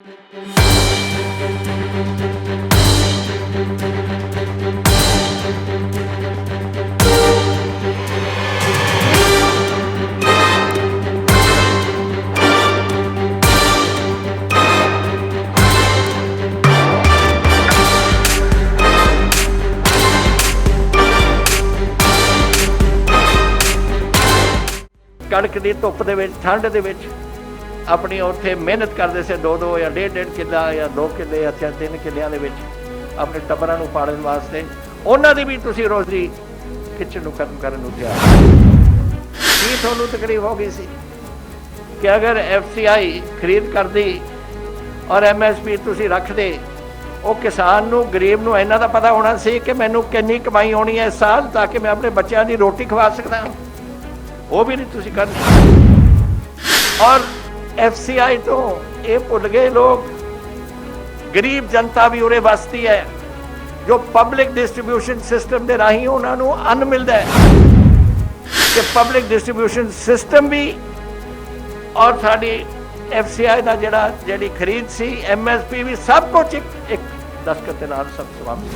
कणक की धुप के ठंड के अपनी उत्थे मेहनत करते से 2-2 या 1.5 किला या 2 किले या 3 किलियां दे विच अपने टब्बरां नूं पालण वास्ते उन्हां दी भी तुसीं रोज़ी खिच्चण नूं खत्म करन नूं तैयार की तुहानूं तकलीफ हो गई सी कि अगर FCI खरीद करदी और MSP तुसीं रखदे वो किसान नूं गरीब नूं इन्हां दा पता होना सी कि मैनूं किन्नी कमाई होनी है इस साल ताकि मैं अपने बच्चों की रोटी खवा सकदा वो भी नहीं तुसीं करनी। और FCI तो ये भुल गए लोग गरीब जनता भी उरे वसती है जो पब्लिक डिस्ट्रीब्यूशन सिस्टम के राही उन्होंने अन्न मिलता है कि पब्लिक डिस्ट्रीब्यूशन सिस्टम भी और साड़ी FCI का जी खरीद सी MSP भी सब कुछ एक दस्तखत के नाल सब समाप्त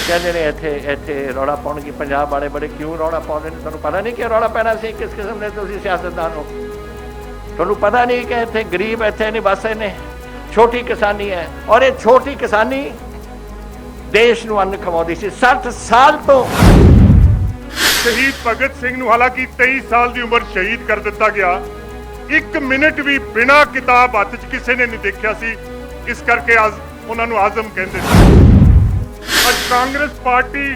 कहते हैं इत्थे इत्थे रौला पाउण की पंजाब वाले बड़े क्यों रौला पाउंदे ने तुहानूं पता नहीं कि रौला पैना सी किस किस्म के तुसीं सियासतदान हो तुहानूं पता नहीं कि इत्थे गरीब इत्थे नहीं बस ने छोटी किसानी है और ये छोटी किसानी देश नूं अन्न खवाउंदी सी 60 साल तो। शहीद भगत सिंह नूं हालांकि 23 साल की उम्र शहीद कर दिता गया 1 मिनट भी बिना किताब हत्थ च किसी ने नहीं देखा सी इस करके आज उन्होंने आजम कहते थे। आज कांग्रेस पार्टी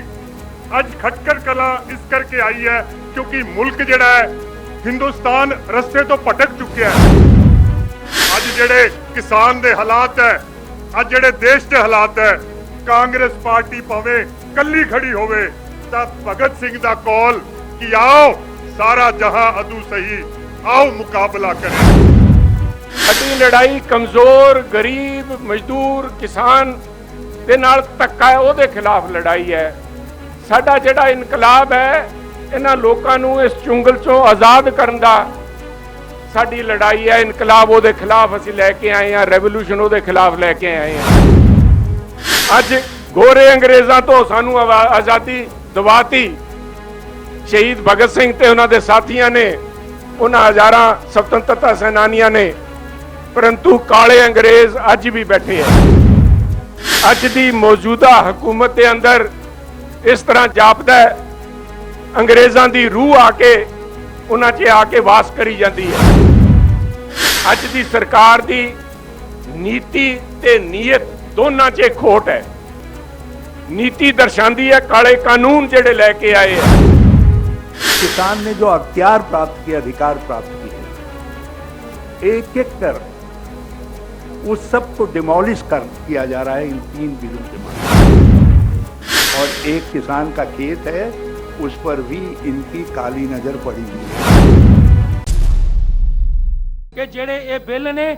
आज खटकर कला इस करके आई है क्योंकि मुल्क जिहड़ा है हिंदुस्तान रस्ते तो भटक चुका है। आज जिहड़े किसान दे हालात है आज जिहड़े देश के हालात है कांग्रेस पार्टी भावें कल्ली खड़ी होवे तां भगत सिंह दा कॉल कि आओ सारा जहां अदू सही आओ मुकाबला करें। साडी लड़ाई कमजोर गरीब मजदूर किसान ਦੇ ਨਾਲ ਧੱਕਾ ਹੈ ਉਹਦੇ ਖਿਲਾਫ ਲੜਾਈ ਹੈ। ਸਾਡਾ ਜਿਹੜਾ ਇਨਕਲਾਬ ਹੈ ਇਹਨਾਂ ਲੋਕਾਂ ਨੂੰ ਇਸ ਚੁੰਗਲ ਚੋਂ ਆਜ਼ਾਦ ਕਰਨ ਦਾ ਸਾਡੀ ਲੜਾਈ ਹੈ। ਇਨਕਲਾਬ ਉਹਦੇ ਖਿਲਾਫ ਅਸੀਂ ਲੈ ਕੇ ਆਏ ਹਾਂ ਰੈਵੋਲੂਸ਼ਨ ਉਹਦੇ ਖਿਲਾਫ ਲੈ ਕੇ ਆਏ ਹਾਂ। ਅੱਜ ਗੋਰੇ ਅੰਗਰੇਜ਼ਾਂ ਤੋਂ ਸਾਨੂੰ ਆਜ਼ਾਦੀ ਦਿਵਾਤੀ ਸ਼ਹੀਦ ਭਗਤ ਸਿੰਘ ਤੇ ਉਹਨਾਂ ਦੇ ਸਾਥੀਆਂ ਨੇ ਉਹਨਾਂ ਹਜ਼ਾਰਾਂ ਸੁਤੰਤਰਤਾ ਸੈਨਾਨੀਆਂ ਨੇ ਪਰੰਤੂ ਕਾਲੇ ਅੰਗਰੇਜ਼ ਅੱਜ ਵੀ ਬੈਠੇ ਹੈ। ਅੱਜ ਦੀ ਮੌਜੂਦਾ ਹਕੂਮਤ ਦੇ ਅੰਦਰ ਇਸ ਤਰ੍ਹਾਂ ਜਾਪਦਾ ਹੈ ਅੰਗਰੇਜ਼ਾਂ ਦੀ ਰੂਹ ਆ ਕੇ ਉਹਨਾਂ 'ਚ ਆ ਕੇ ਵਾਸ ਕਰੀ ਜਾਂਦੀ ਹੈ। ਅੱਜ ਦੀ ਸਰਕਾਰ ਦੀ ਨੀਤੀ ਤੇ ਨੀਅਤ ਦੋਨਾਂ 'ਚ ਖੋਟ ਹੈ। ਨੀਤੀ ਦਰਸਾਉਂਦੀ ਹੈ ਕਾਲੇ ਕਾਨੂੰਨ ਜਿਹੜੇ ਲੈ ਕੇ ਆਏ ਹੈ। किसान ने जो अख्तियार प्राप्त किए अधिकार प्राप्त किए एक एक कर उस सब को डिमोलिश किया जा रहा है इन 3 बिलों के माध्यम और एक किसान का खेत है उस पर भी इनकी काली नजर पड़ी हुई है कि जेड़े ये बिल ने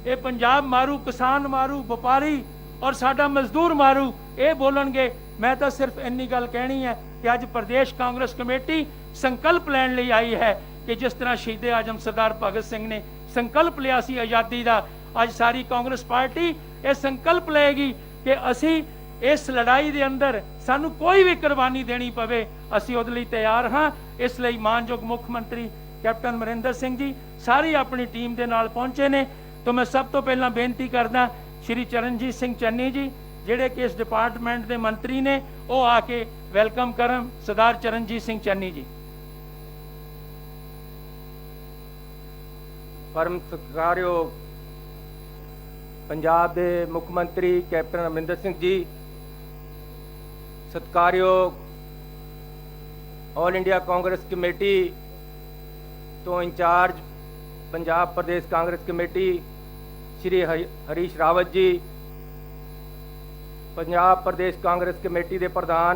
ये पंजाब मारू किसान मारू व्यापारी और साडा मजदूर मारू ये बोलणगे। मैं तो सिर्फ इन्नी गल कहनी है कि अज प्रदेश कांग्रेस कमेटी संकल्प लैण लई आई है कि जिस तरह शहीद आजम सरदार भगत सिंह ने संकल्प लिया सी आज़ादी का अज सारी कांग्रेस पार्टी ये संकल्प लेगी कि असी इस लड़ाई के अंदर सानू कोई भी कुर्बानी देनी पवे असी उहदे लई तैयार हाँ। इसलिए मानयोग मुख मंत्री कैप्टन अमरिंदर सिंह जी सारी अपनी टीम के नाल पहुंचे ने। तो मैं सब तो पहला बेनती करदा श्री चरणजीत सिंह चन्नी जी जिहड़े कि इस डिपार्टमेंट के मंत्री ने वो आके वेलकम करन सरदार चरणजीत सिंह चन्नी जी। परम सत्कारयोग पंजाब के मुख मंत्री captain Amarinder Singh ji, सत्कारयोग all India Congress committee तो इंचार्ज पंजाब प्रदेश कांग्रेस कमेटी श्री हरीश रावत जी, पंजाब प्रदेश कांग्रेस कमेटी के प्रधान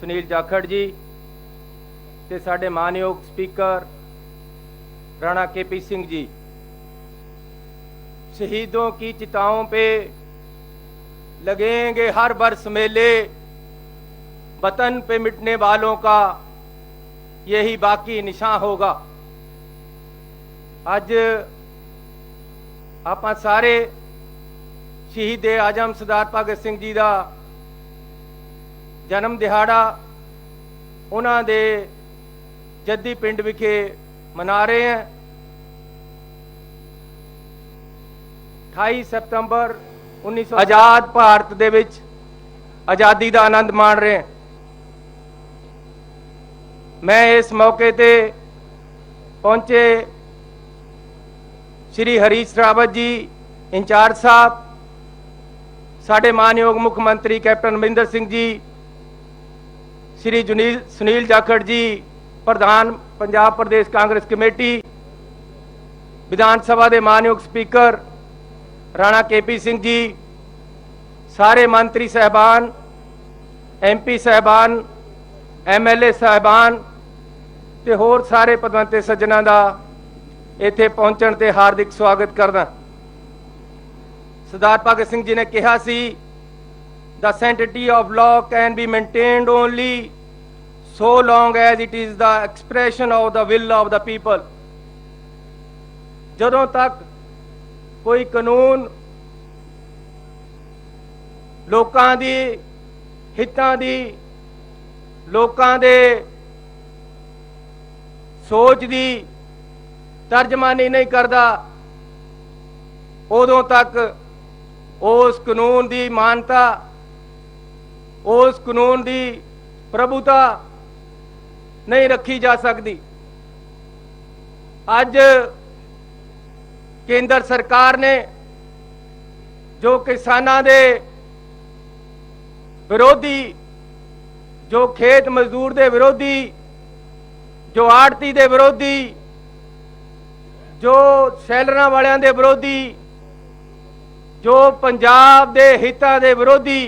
सुनील जाखड़ जी ते साडे मानयोग स्पीकर राणा KP सिंह जी। शहीदों की चिताओं पे लगेंगे हर बरस मेले, वतन पे मिटने वालों का यही बाकी निशान होगा। आज ਆਪਾਂ ਸਾਰੇ ਸ਼ਹੀਦ ਆਜ਼ਮ ਸਰਦਾਰ ਭਗਤ ਸਿੰਘ ਜੀ ਦਾ ਜਨਮ ਦਿਹਾੜਾ ਉਹਨਾਂ ਦੇ ਜੱਦੀ ਪਿੰਡ ਵਿਖੇ ਮਨਾ ਰਹੇ ਹਾਂ। 28 ਸਤੰਬਰ 1900 ਆਜ਼ਾਦ ਭਾਰਤ ਦੇ ਵਿੱਚ ਆਜ਼ਾਦੀ ਦਾ ਆਨੰਦ ਮਾਣ ਰਹੇ ਹਾਂ। ਮੈਂ ਇਸ ਮੌਕੇ ਤੇ ਪਹੁੰਚੇ श्री हरीश रावत जी इंचार्ज साहब, साढ़े मानयोग मुख मंत्री कैप्टन अमरिंदर सिंह जी, श्री सुनील जाखड़ जी प्रधान पंजाब प्रदेश कांग्रेस कमेटी, विधान सभा के मानयोग स्पीकर राणा KP सिंह जी, सारे मंत्री साहबान, MP साहबान, MLA साहबान ते होर सारे पदवंते सज्जनों का ਇੱਥੇ ਪਹੁੰਚਣ ਤੇ ਹਾਰਦਿਕ ਸਵਾਗਤ ਕਰਦਾ। ਸਰਦਾਰ ਭਗਤ ਸਿੰਘ ਜੀ ਨੇ ਕਿਹਾ ਸੀ, the sanctity of law can be maintained only so long as it is the expression of the will of the people। ਜਦੋਂ ਤੱਕ ਕੋਈ ਕਾਨੂੰਨ ਲੋਕਾਂ ਦੀ ਹਿੱਤਾਂ ਦੀ, ਲੋਕਾਂ ਦੇ ਸੋਚ ਦੀ ਤਰਜਮਾਨੀ नहीं करता, उदों तक उस कानून की मानता, उस कानून की प्रभुता नहीं रखी जा सकती। अज केंद्र सरकार ने जो किसानां दे विरोधी, जो खेत मजदूर दे विरोधी, जो आड़ती दे विरोधी, जो शैलरां वालियां दे विरोधी, जो पंजाब दे हितां दे विरोधी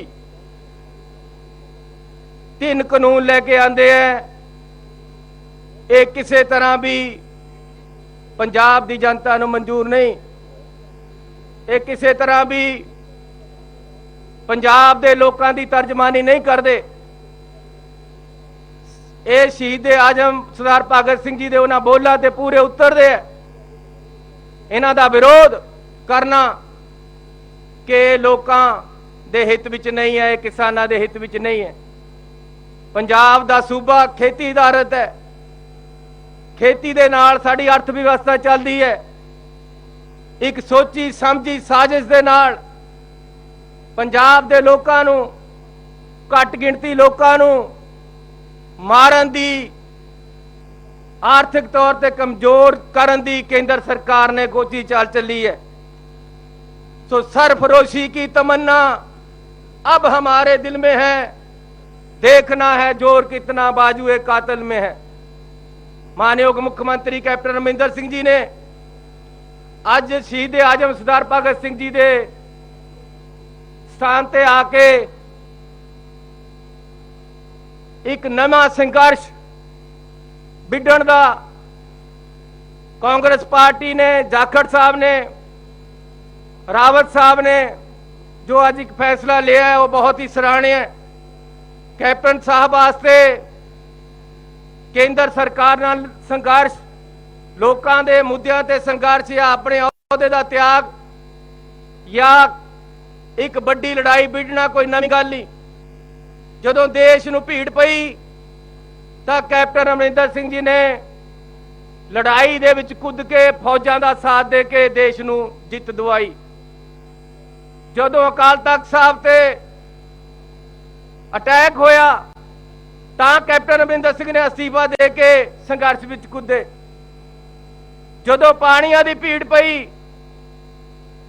3 कानून लेके आंदे हैं, ये किसी तरह भी पंजाब दी जनता नूं मंजूर नहीं। ये किसी तरह भी पंजाब दे लोकां दी तर्जमानी नहीं करते। ये शहीद आजम सरदार भगत सिंह जी दे उन्हां बोलां ते पूरे उतरदे है। इन्हां दा विरोध करना कि लोकां दे हित विच नहीं है, किसानां दे हित विच नहीं है। पंजाब दा सूबा खेती आधारित है, खेती दे नाल साडी अर्थ व्यवस्था चलदी है। एक सोची समझी साजिश दे नाल पंजाब दे लोकां नूं, घट गिणती लोकां नूं मारन दी, आर्थिक तौर पर कमजोर करन दी केंद्र सरकार ने कोची चाल चली है। सो सरफरोशी की तमन्ना अब हमारे दिल में है, देखना है जोर कितना बाजुए कातिल में है। मानयोग मुख्यमंत्री कैप्टन अमरिंदर सिंह जी ने अज शहीद आजम सरदार भगत सिंह जी के स्थान ते आके एक नवा संघर्ष विढ़ण दा कांग्रेस पार्टी ने, जाखड़ साहब ने, रावत साहब ने जो अज एक फैसला लिया है वो बहुत ही सराहनीय है। कैप्टन साहब वास्ते केंद्र सरकार नाल संघर्ष, लोकां दे मुद्दों ते संघर्ष या अपने अहुदे दा त्याग या एक बड़ी लड़ाई विढ़ना कोई नवीं गल नहीं। जदों देश नूं भीड़ पई तां कैप्टन अमरिंदर सिंह जी ने लड़ाई दे विच कुद के फौजां दा साथ दे के देश नूं जित दवाई। जदों अकाल तख्त साहब ते अटैक होया तां कैप्टन अमरिंदर सिंह ने अस्तीफा दे के संघर्ष विच कुदे। जदों पाणियां दी भीड़ पई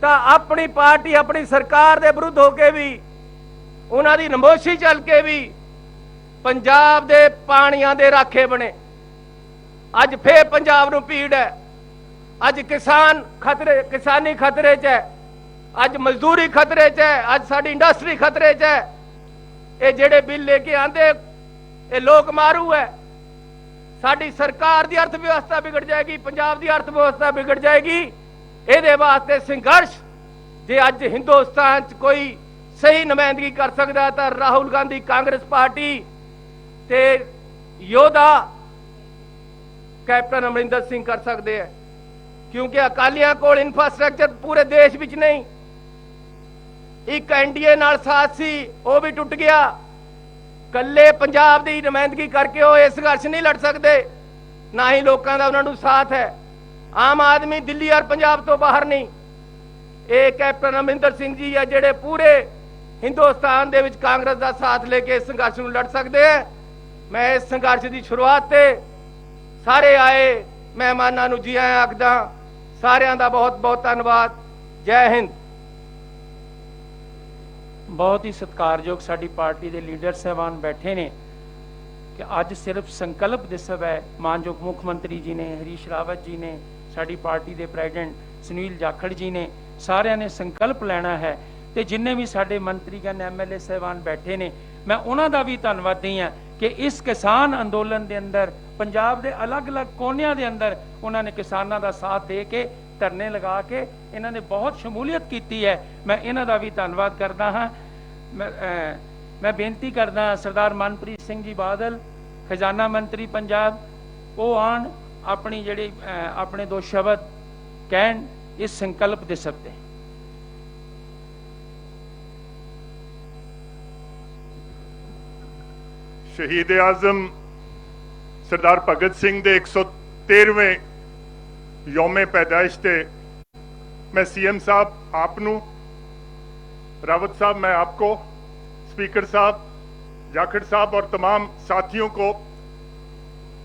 तां अपनी पार्टी, अपनी सरकार दे विरुद्ध होके भी, उन्हां दी नमोशी चल के भी पंजाब दे पाणियां दे राखे बने। अज फिर पंजाब नूं भीड़ है, अज किसान खतरे, किसानी खतरे च है, अज मजदूरी खतरे च है, अज साडी इंडस्ट्री खतरे च है। ये जेड़े बिल लेके आंदे ये लोक मारू है। साडी सरकार दी अर्थव्यवस्था बिगड़ जाएगी, पंजाब दी अर्थव्यवस्था बिगड़ जाएगी। इहदे वास्ते संघर्ष जे अज हिंदुस्तान च कोई सही नुमाइंदगी कर सकता तो राहुल गांधी कांग्रेस पार्टी ते योद्धा कैप्टन अमरिंदर सिंह कर सकते हैं, ਕਿਉਂਕਿ ਅਕਾਲੀਆਂ ਕੋਲ ਇਨਫਰਾਸਟ੍ਰਕਚਰ ਪੂਰੇ ਦੇਸ਼ ਵਿੱਚ ਨਹੀਂ। ਇੱਕ ਐਨਡੀਏ ਨਾਲ ਸਾਥ ਸੀ, ਉਹ ਵੀ ਟੁੱਟ ਗਿਆ। ਕੱਲੇ ਪੰਜਾਬ ਦੀ ਨੁਮਾਇੰਦਗੀ ਕਰਕੇ ਉਹ ਇਹ ਸੰਘਰਸ਼ ਨਹੀਂ ਲੜ ਸਕਦੇ, ਨਾ ਹੀ ਲੋਕਾਂ ਦਾ ਉਹਨਾਂ ਨੂੰ ਸਾਥ ਹੈ। ਆਮ ਆਦਮੀ ਦਿੱਲੀ ਔਰ ਪੰਜਾਬ ਤੋਂ ਬਾਹਰ ਨਹੀਂ। ਇਹ ਕੈਪਟਨ ਅਮਰਿੰਦਰ ਸਿੰਘ ਜੀ ਆ ਜਿਹੜੇ ਪੂਰੇ ਹਿੰਦੁਸਤਾਨ ਦੇ ਵਿੱਚ ਕਾਂਗਰਸ ਦਾ ਸਾਥ ਲੈ ਕੇ ਇਸ ਸੰਘਰਸ਼ ਨੂੰ ਲੜ ਸਕਦੇ ਹੈ। ਮੈਂ ਇਸ ਸੰਘਰਸ਼ ਦੀ ਸ਼ੁਰੂਆਤ ਤੇ ਸਾਰੇ ਆਏ ਮਹਿਮਾਨਾਂ ਨੂੰ ਜੀ ਆਇਆਂ ਆਖਦਾ। ਸਾਰਿਆਂ ਦਾ ਬਹੁਤ ਬਹੁਤ ਧੰਨਵਾਦ। ਜੈ ਹਿੰਦ। ਬਹੁਤ ਹੀ ਸਤਿਕਾਰਯੋਗ ਸਾਡੀ ਪਾਰਟੀ ਦੇ ਲੀਡਰ ਸਾਹਿਬਾਨ ਬੈਠੇ ਨੇ ਕਿ ਅੱਜ ਸਿਰਫ ਸੰਕਲਪ ਦਿਵਸ ਹੈ। ਮਾਨਯੋਗ ਮੁੱਖ ਮੰਤਰੀ ਜੀ ਨੇ, ਹਰੀਸ਼ ਰਾਵਤ ਜੀ ਨੇ, ਸਾਡੀ ਪਾਰਟੀ ਦੇ ਪ੍ਰੈਜ਼ੀਡੈਂਟ ਸੁਨੀਲ ਜਾਖੜ ਜੀ ਨੇ, ਸਾਰਿਆਂ ਨੇ ਸੰਕਲਪ ਲੈਣਾ ਹੈ। ਤੇ ਜਿੰਨੇ ਵੀ ਸਾਡੇ ਮੰਤਰੀਗਣ ਐਮਐਲਏ ਸਾਹਿਬਾਨ ਬੈਠੇ ਨੇ, ਮੈਂ ਉਹਨਾਂ ਦਾ ਵੀ ਧੰਨਵਾਦੀ ਹਾਂ ਕਿ ਇਸ ਕਿਸਾਨ ਅੰਦੋਲਨ ਦੇ ਅੰਦਰ ਪੰਜਾਬ ਦੇ ਅਲੱਗ-ਅਲੱਗ ਕੋਨਿਆਂ ਦੇ ਅੰਦਰ ਉਹਨਾਂ ਨੇ ਕਿਸਾਨਾਂ ਦਾ ਸਾਥ ਦੇ ਕੇ ਧਰਨੇ ਲਗਾ ਕੇ ਇਹਨਾਂ ਨੇ ਬਹੁਤ ਸ਼ਮੂਲੀਅਤ ਕੀਤੀ ਹੈ। ਮੈਂ ਇਹਨਾਂ ਦਾ ਵੀ ਧੰਨਵਾਦ ਕਰਦਾ ਹਾਂ। ਮੈਂ ਬੇਨਤੀ ਕਰਦਾ ਸਰਦਾਰ ਮਨਪ੍ਰੀਤ ਸਿੰਘ ਜੀ ਬਾਦਲ, ਖਜ਼ਾਨਾ ਮੰਤਰੀ ਪੰਜਾਬ, ਉਹ ਆਉਣ ਆਪਣੀ ਜਿਹੜੀ ਆਪਣੇ ਦੋ ਸ਼ਬਦ ਕਹਿਣ ਇਸ ਸੰਕਲਪ ਦੇ ਸਬਤੇ। ਸ਼ਹੀਦ ਆਜ਼ਮ ਸਰਦਾਰ ਭਗਤ ਸਿੰਘ ਦੇ 113ਵੇਂ ਯੌਮੇ ਪੈਦਾਇਸ਼ ਤੇ मैं सीएम साहब आपनू, रावत साहब मैं आपको, स्पीकर साहब, जाखड़ साहब और तमाम साथियों को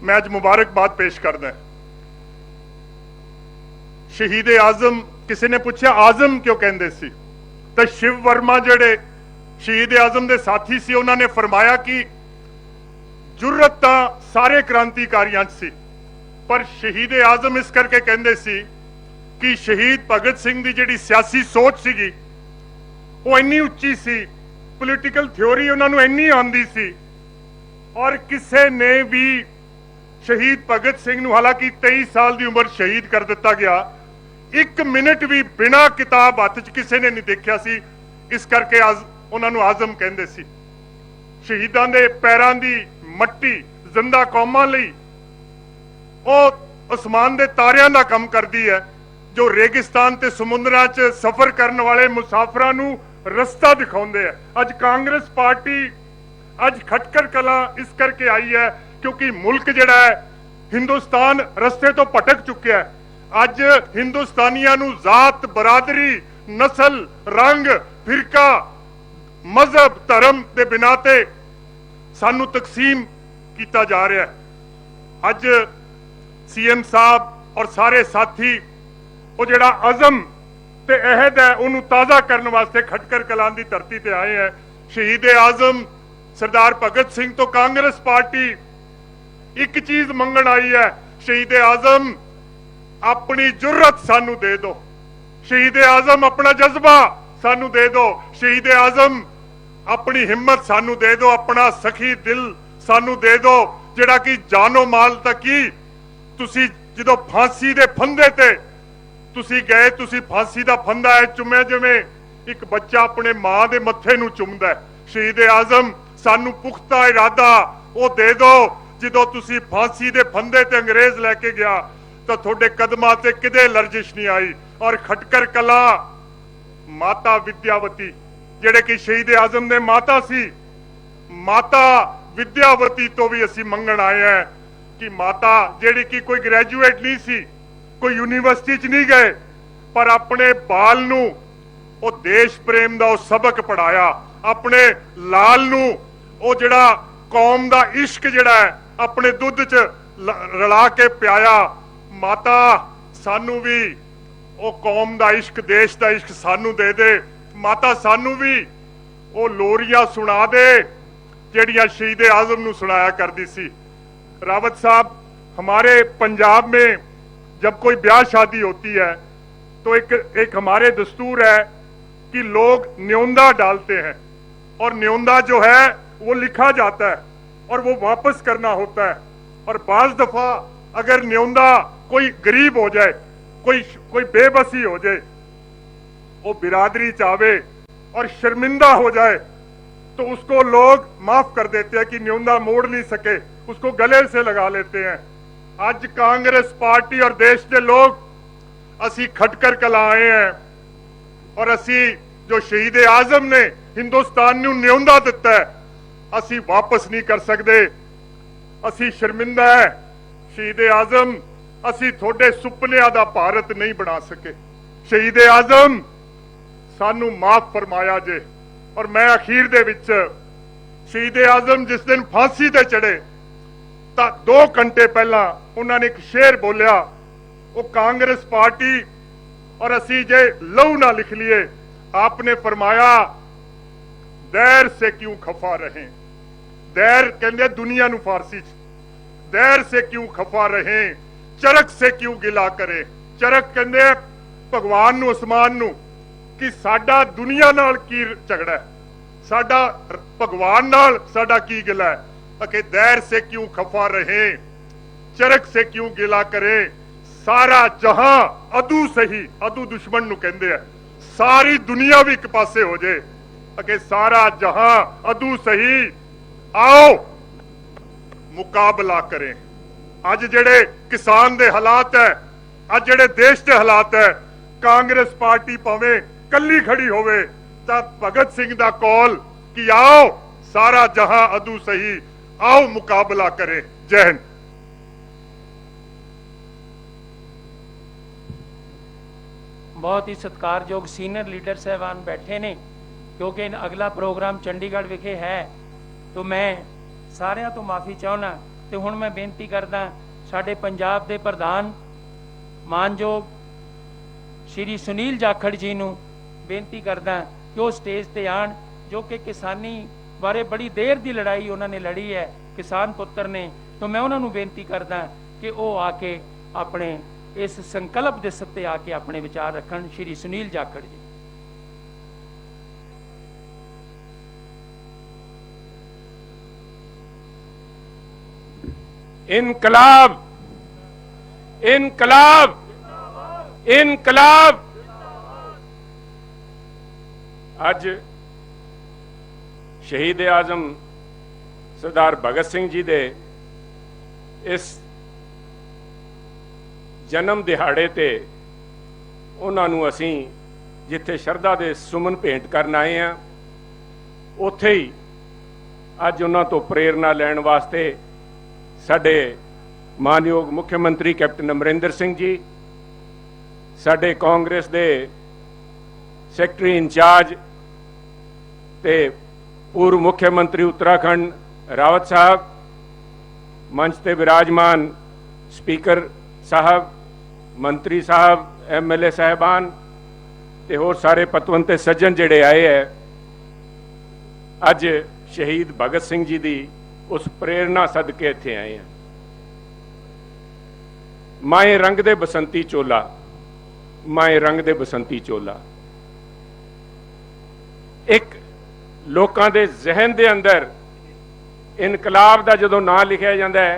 मैं आज मुबारकबाद पेश करदा। शहीद आजम, किसी ने पूछा आजम क्यों कहंदे सी, तो शिव वर्मा जेड़े शहीद आजम दे साथी सी, उन्होंने फरमाया कि जुर्रत तां सारे क्रांतिकारियां च सी, पर शहीद आजम इस करके कहंदे सी कि शहीद भगत सिंह की जिहड़ी सियासी सोच सीगी वो इन्नी उच्ची सी, पोलिटिकल थ्योरी उन्होंने इन्नी आंदी सी, और किसी ने भी शहीद भगत सिंह नूं हालांकि 23 साल की उम्र शहीद कर दिता गया, एक मिनट भी बिना किताब हथ च किसी ने नहीं देखा सी। इस करके उन्होंने आजम कहंदे सी। शहीदां दे पैरां दी मट्टी जिंदा कौमां लई ਉਹ आसमान दे तारियां दा काम करदी है, जो रेगिस्तान ते समुद्रां च सफर करने वाले मुसाफरां नूं रस्ता दिखाउंदे है। अज कांग्रेस पार्टी अज खटकर कलां इस करके आई है क्योंकि मुल्क जिहड़ा है हिंदुस्तान रस्ते तो भटक चुक्या है। अज हिंदुस्तानियां नूं जात, बरादरी, नस्ल, रंग, फिरका, मजहब, धर्म दे बिना ते सानू तकसीम कीता जा रहा है। अज सीएम साहब और सारे साथी वो जिहड़ा अज़म ते अहद है उन्होंने ताज़ा करने वास्ते खटकर कलां दी धरती ते आए हैं। शहीद आजम सरदार भगत सिंह तो कांग्रेस पार्टी एक चीज मंगण आई है, शहीद आजम अपनी जुर्रत सानू दे दो, शहीद आजम अपना जज्बा सानू दे दो, शहीद आजम अपनी हिम्मत सानू दे दो, अपना सखी दिल सानू दे दो, जिहड़ा कि जानो माल तक ही तुसी जदों फांसी दे फंदे ते तुसी गए, तुसी फांसी दा फंदा है चुम्या जिवें एक बच्चा अपने मां दे मत्थे नूं चुमदा है। शहीद आजम सानू पुख्ता इरादा वो दे दो, जदों तुसी फांसी दे फंदे ते अंग्रेज लैके गया तो थोड़े कदमां ते किदे लर्जिश नहीं आई। और खटकर कला माता विद्यावती जिहड़े कि शहीद आजम दे माता सी, माता विद्यावती तो भी असी मंगण आए हैं कि माता जिहड़ी कि कोई ग्रेजुएट नहीं सी, कोई यूनिवर्सिटी च नहीं गए, पर अपने बाल नूं ओ देश प्रेम दा ओ सबक पढ़ाया, अपने लाल नूं ओ जिहड़ा कौम दा इश्क जिहड़ा है अपने दुध च रला के पियाया। माता सानू भी ओ कौम दा इश्क, देश दा इश्क सानू दे दे। माता सानू भी ओ लोरियां सुना दे जिहड़ियां शहीद आजम नूं सुनाया करदी सी। रावत साहब, हमारे पंजाब में जब कोई ब्याह शादी होती है तो एक हमारे दस्तूर है कि लोग न्योंदा डालते हैं, और न्योंदा जो है वो लिखा जाता है और वो वापस करना होता है। और बाज दफा अगर न्योंदा कोई गरीब हो जाए, कोई बेबसी हो जाए, वो बिरादरी चाहे और शर्मिंदा हो जाए तो उसको लोग माफ कर देते हैं कि न्योंदा मोड़ नहीं सके, उसको गले से लगा लेते हैं। आज कांग्रेस पार्टी और देश के लोग ਅਸੀਂ ਖਟਕਰ ਕਲਾਂ ਆਏ हैं और ਅਸੀਂ ਜੋ ਸ਼ਹੀਦ ਆਜ਼ਮ ਨੇ ਹਿੰਦੁਸਤਾਨ ਨੂੰ ਨਿਉਂਦਾ ਦਿੱਤਾ ਹੈ, ਅਸੀਂ ਵਾਪਸ ਨਹੀਂ ਕਰ ਸਕਦੇ। ਅਸੀਂ ਸ਼ਰਮਿੰਦਾ ਹੈ ਸ਼ਹੀਦ ਆਜ਼ਮ, ਅਸੀਂ ਤੁਹਾਡੇ ਸੁਪਨਿਆਂ ਦਾ ਭਾਰਤ ਨਹੀਂ ਬਣਾ ਸਕੇ। ਸ਼ਹੀਦ ਆਜ਼ਮ ਸਾਨੂੰ ਮਾਫ ਫਰਮਾਇਆ ਜੇ। ਔਰ ਮੈਂ ਅਖੀਰ ਦੇ ਵਿੱਚ ਸ਼ਹੀਦ ਆਜ਼ਮ ਜਿਸ ਦਿਨ ਫਾਂਸੀ ਤੇ ਚੜੇ ਤਾਂ 2 ਘੰਟੇ ਪਹਿਲਾਂ ਉਹਨਾਂ ਨੇ ਇੱਕ ਸ਼ੇਰ ਬੋਲਿਆ, ਉਹ ਕਾਂਗਰਸ ਪਾर्टी और असी जे लहू ना लिख लिए, आपने फरमाया दैर से क्यों खफा रहे। दैर कहते दुनिया नु फारसी च, दैर से क्यों खफा रहे, चरक से क्यों गिला करे। चरक कहते भगवान नु आसमान नु कि साडा दुनिया नाल की झगड़ा है, साडा भगवान नाल साडा की गिला है। कि दैर से क्यों खफा रहे, चरक से क्यों गिला करे। सारा जहां अदू सही, अदू दुश्मन नु कहंदे आ, सारी दुनिया भी एक पासे हो जाए। अगे सारा जहां अदू सही, आओ मुकाबला करें। अज जेड़े किसान दे हालात है, अज जेड़े देश दे हालात है, कांग्रेस पार्टी भावें कल्ली खड़ी होवे तां भगत सिंह दा कॉल कि आओ सारा जहां अदू सही, आओ मुकाबला करें। जय हिंद। बहुत ही सत्कारयोग सीनियर लीडर साहबान बैठे ने, क्योंकि अगला प्रोग्राम चंडीगढ़ विखे है, तो मैं सारिਆਂ ਤੋਂ माफ़ी चाहना। तो हुण मैं बेनती करदा साडे पंजाब दे प्रधान मानयोग श्री सुनील जाखड़ जी नूं बेनती करदा कि वो स्टेज ते आण, जो कि किसानी बारे बड़ी देर की लड़ाई उन्होंने लड़ी है, किसान पुत्र ने। तो मैं उन्होंने बेनती करदा कि वो आके अपने इस संकल्प दिवस ते आके अपने विचार रखन। श्री सुनील जाखड़ जी। इनकलाब, इनकलाब, इनकलाब। अज शहीद आजम सरदार भगत सिंह जी दे इस जन्म दिहाड़े ते उन्हां नूं असीं जिथे शरधा दे सुमन भेंट करन आए हैं, उत्थे ही अज उन्हां तो प्रेरणा लैण वास्ते साडे मानयोग मुख्यमंत्री कैप्टन अमरिंदर सिंह जी, साडे कांग्रेस दे सैकटरी इंचार्ज ते पूर्व मुख्यमंत्री उत्तराखंड रावत साहब, मंच ते विराजमान स्पीकर साहब, मंत्री साहब, MLA साहबान ते होर सारे पतवंते सज्जन जिहड़े आए है। अज शहीद भगत सिंह जी दी उस प्रेरणा सदके इत्थे आए हैं। माए रंग दे बसंती चोला, माए रंग दे बसंती चोला, एक लोकां दे जहन दे अंदर इनकलाब दा जदों नां लिखिया जांदा है,